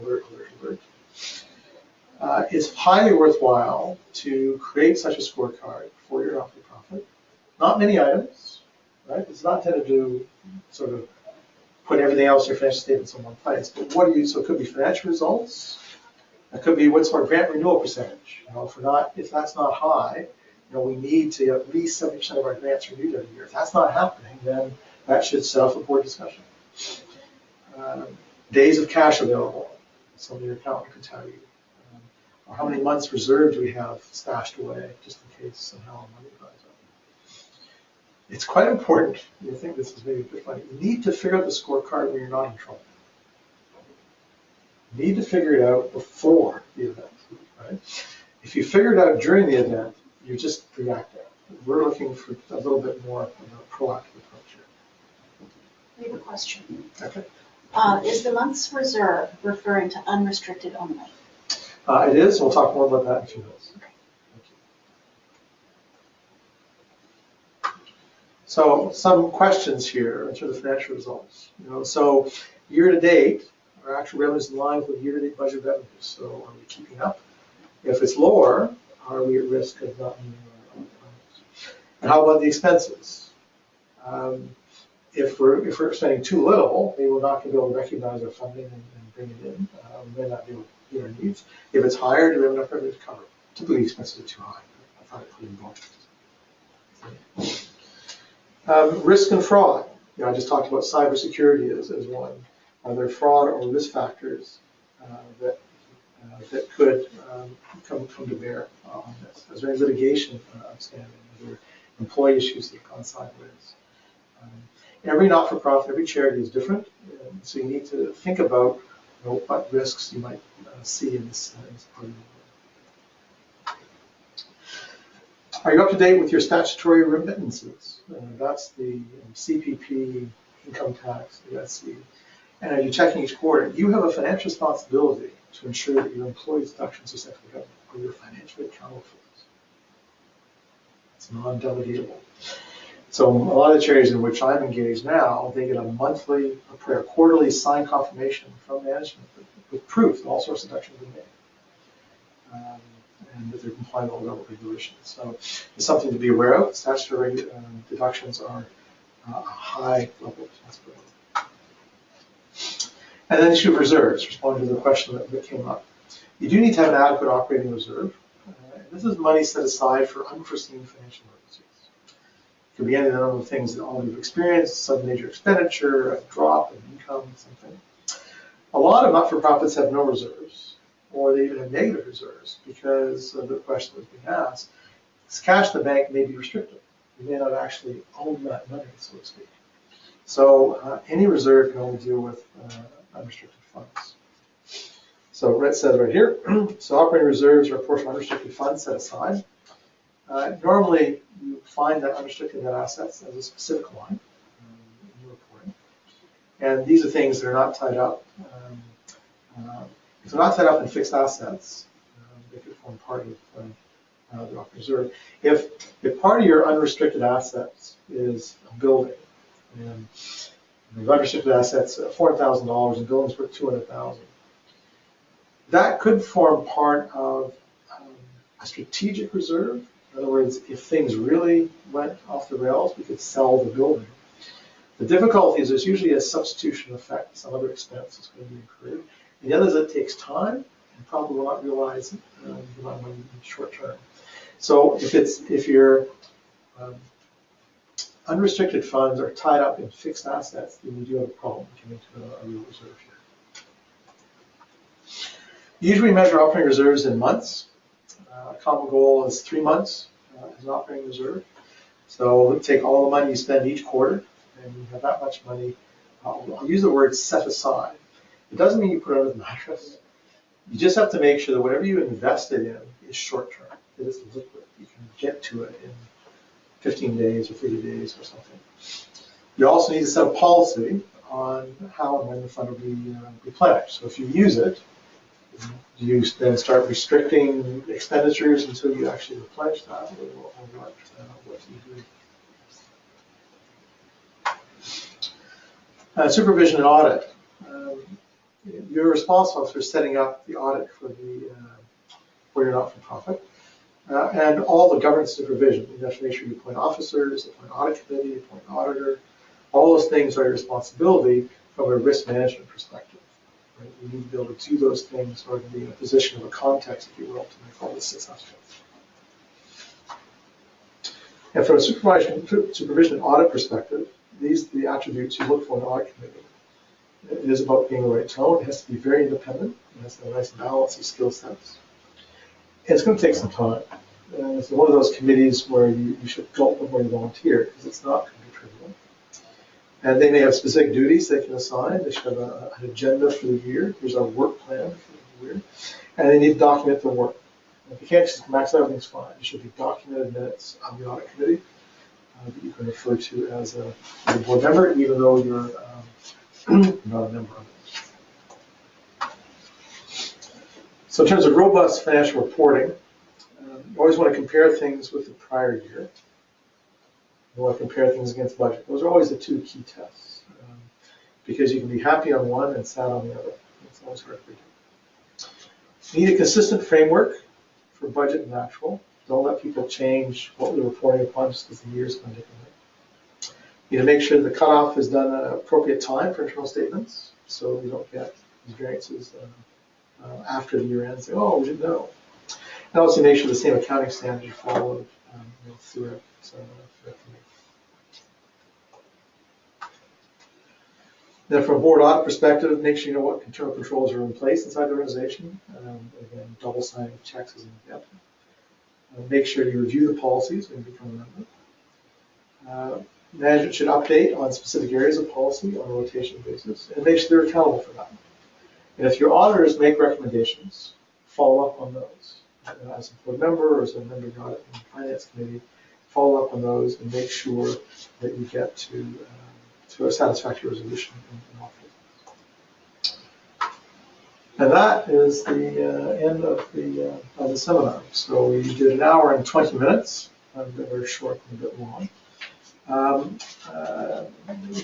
alert, alert, alert. It's highly worthwhile to create such a scorecard for your not-for-profit. Not many items, right? It's not intended to sort of put everything else in your financial statements in one place. But so it could be financial results. It could be what's our grant renewal percentage. You know, if that's not high, you know, we need to at least 70% of our grants renewed every year. If that's not happening, then that should set up a board discussion. Days of cash available. Somebody your accountant can tell you. Or how many months reserved do we have stashed away just in case somehow our money dries up. It's quite important. You think this is maybe a bit funny. You need to figure out the scorecard when you're not in trouble. You need to figure it out before the event, right? If you figure it out during the event, you're just reacting. We're looking for a little bit more of a proactive approach here. We have a question. Okay. Is the month's reserve referring to unrestricted only? It is. We'll talk more about that in a few minutes. Okay. Thank you. So some questions here in terms of financial results. You know, so year to date, our actual revenue is in line with year-to-date budget revenues. So are we keeping up? If it's lower, are we at risk of not meeting our requirements? And how about the expenses? If we're spending too little, maybe we're not going to be able to recognize our funding and bring it in. We may not be able to meet our needs. If it's higher, do we have enough revenue to cover it? Typically, expenses are too high. I thought it could be more. Risk and fraud. You know, I just talked about cybersecurity as one. Are there fraud or risk factors that could come to bear on this? Is there any litigation outstanding? Are there employee issues that have gone sideways? Every not-for-profit, every charity is different, so you need to think about what risks you might see in this part of the world. Are you up to date with your statutory remittances? That's the CPP, income tax, the SC. And are you checking each quarter? You have a financial responsibility to ensure that your employees' deductions are set for the government, or you're financially accountable for this. It's non-delegatable. So a lot of the charities in which I'm engaged now, they get a monthly, a quarterly signed confirmation from management with proof that all source deductions have been made. And that they're complying with all government regulations. So it's something to be aware of. Statutory deductions are a high level of responsibility. And then issue of reserves, responding to the question that came up. You do need to have an adequate operating reserve. This is money set aside for unforeseen financial emergencies. It could be any number of things that all you've experienced, some major expenditure, a drop in income, something. A lot of not-for-profits have no reserves, or they even have negative reserves because of the question that was being asked. This cash in the bank may be restricted. You may not actually own that money, so to speak. So any reserve can only deal with unrestricted funds. So it says right here, so operating reserves are a portion of unrestricted funds set aside. Normally, you find that unrestricted net assets as a specific line in your reporting. And these are things that are not tied up. If they're not tied up in fixed assets, they could form part of the operating reserve. If part of your unrestricted assets is a building, and the unrestricted assets $400,000 and buildings worth $200,000, that could form part of a strategic reserve. In other words, if things really went off the rails, we could sell the building. The difficulty is there's usually a substitution effect, some other expense is going to be incurred. And the other is it takes time and probably will not realize the amount of money in the short term. So if your unrestricted funds are tied up in fixed assets, then you do have a problem coming to a real reserve here. Usually we measure operating reserves in months. A common goal is 3 months as an operating reserve. So take all the money you spend each quarter, and you have that much money. I'll use the word set aside. It doesn't mean you put it under the mattress. You just have to make sure that whatever you invested in is short term. It is liquid. You can get to it in 15 days or 30 days or something. You also need to set a policy on how and when the fund will be replenished. So if you use it, you then start restricting expenditures until you actually replenish that, or what do you do? Supervision and audit. You're responsible for setting up the audit for your not-for-profit. And all the governance supervision. You have to make sure you appoint officers, appoint audit committee, appoint auditor. All those things are your responsibility from a risk management perspective. Right? You need to be able to do those things or to be in a position of a context, if you will, to make all this successful. And from a supervision and audit perspective, these are the attributes you look for in an audit committee. It is about being the right tone. It has to be very independent. It has to have a nice balance of skill sets. And it's going to take some time. It's one of those committees where you should go before you volunteer, because it's not going to be trivial. And they may have specific duties they can assign. They should have an agenda for the year. Here's our work plan for the year. And they need to document their work. If you can't just max out, everything's fine. It should be documented minutes of the audit committee that you can refer to as a board member, even though you're not a member of it. So in terms of robust financial reporting, you always want to compare things with the prior year. You want to compare things against budget. Those are always the two key tests, because you can be happy on one and sad on the other. It's always hard to do. You need a consistent framework for budget and actual. Don't let people change what we're reporting upon just because the year's gone differently. You need to make sure the cutoff is done at an appropriate time for internal statements, so you don't get these variances after the year ends. Say, oh, we didn't know. And also make sure the same accounting standards are followed throughout the year. Then from a board audit perspective, make sure you know what internal controls are in place inside the organization. Again, double signing of checks is an example. Make sure you review the policies when you become a member. Management should update on specific areas of policy on a rotation basis, and make sure they're accountable for that. And if your auditors make recommendations, follow up on those. As a board member or as a member of the audit and finance committee, follow up on those and make sure that you get to a satisfactory resolution in all cases. And that is the end of the seminar. So we did 1 hour and 20 minutes. They're very short and a bit long.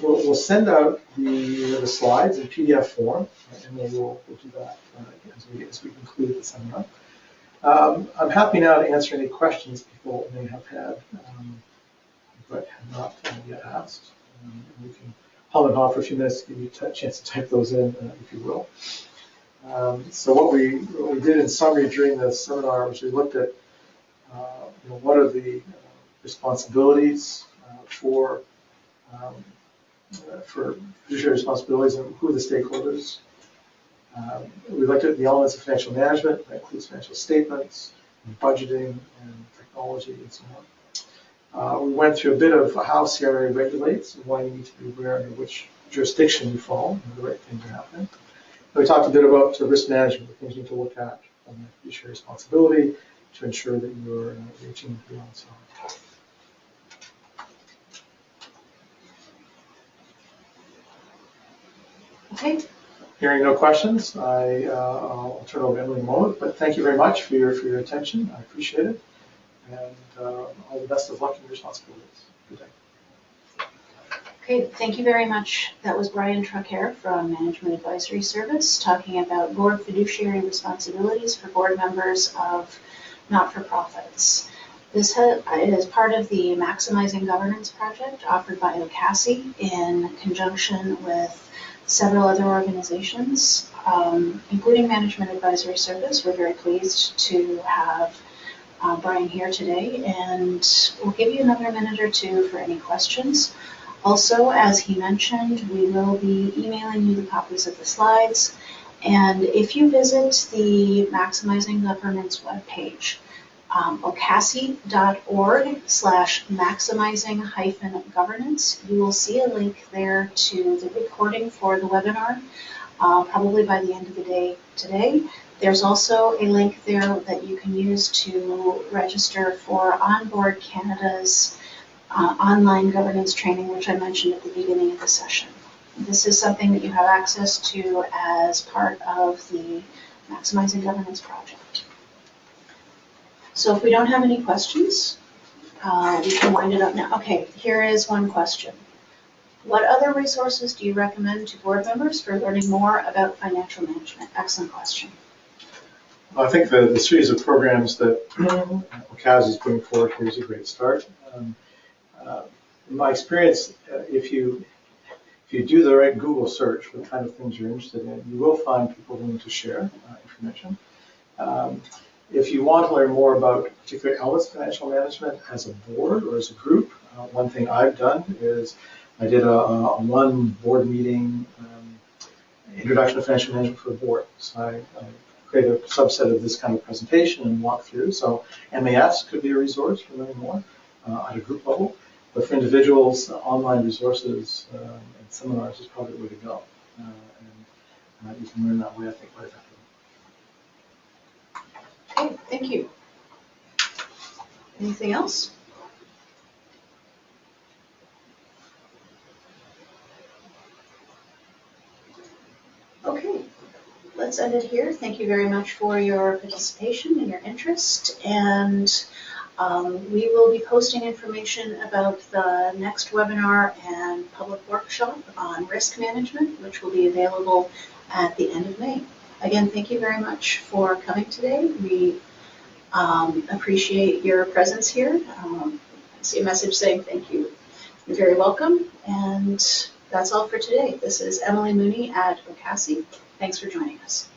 We'll send out the slides in PDF form, and we'll do that as we conclude the seminar. I'm happy now to answer any questions people may have had, but have not yet asked. We can hum and haw for a few minutes to give you a chance to type those in, if you will. So what we did in summary during the seminar was we looked at what are the responsibilities for fiduciary responsibilities and who are the stakeholders. We looked at the elements of financial management, that includes financial statements, and budgeting, and technology, and so on. We went through a bit of how CRA regulates and why you need to be aware of which jurisdiction you fall and the right things are happening. We talked a bit about risk management, the things you need to look at from the fiduciary responsibility to ensure that you're reaching beyond some. Okay. Hearing no questions, I'll turn it over to Emily in a moment, but thank you very much for your attention. I appreciate it. And all the best of luck in your responsibilities. Good day. Okay, thank you very much. That was Brian Traquair from Management Advisory Service talking about board fiduciary responsibilities for board members of not-for-profits. This is part of the Maximizing Governance project offered by OCASI in conjunction with several other organizations, including Management Advisory Service. We're very pleased to have Brian here today, and we'll give you another minute or two for any questions. Also, as he mentioned, we will be emailing you the copies of the slides, and if you visit the Maximizing Governance webpage, ocasi.org/maximizing-governance. You will see a link there to the recording for the webinar, probably by the end of the day today. There's also a link there that you can use to register for Onboard Canada's online governance training, which I mentioned at the beginning of the session. This is something that you have access to as part of the Maximizing Governance project. So if we don't have any questions, we can wind it up now. Okay, here is one question. What other resources do you recommend to board members for learning more about financial management? Excellent question. Well, I think the series of programs that OCASI is putting forward here is a great start. In my experience, if you do the right Google search for the kind of things you're interested in, you will find people willing to share information. If you want to learn more about particular elements of financial management as a board or as a group, one thing I've done is I did a one board meeting introduction to financial management for the board. So I created a subset of this kind of presentation and walk through. So MAS could be a resource for learning more at a group level. But for individuals, online resources and seminars is probably the way to go. And you can learn that way, I think, quite effectively. Okay, thank you. Anything else? Okay, let's end it here. Thank you very much for your participation and your interest. And we will be posting information about the next webinar and public workshop on risk management, which will be available at the end of May. Again, thank you very much for coming today. We appreciate your presence here. I see a message saying thank you. You're very welcome. And that's all for today. This is Emily Mooney at OCASI. Thanks for joining us.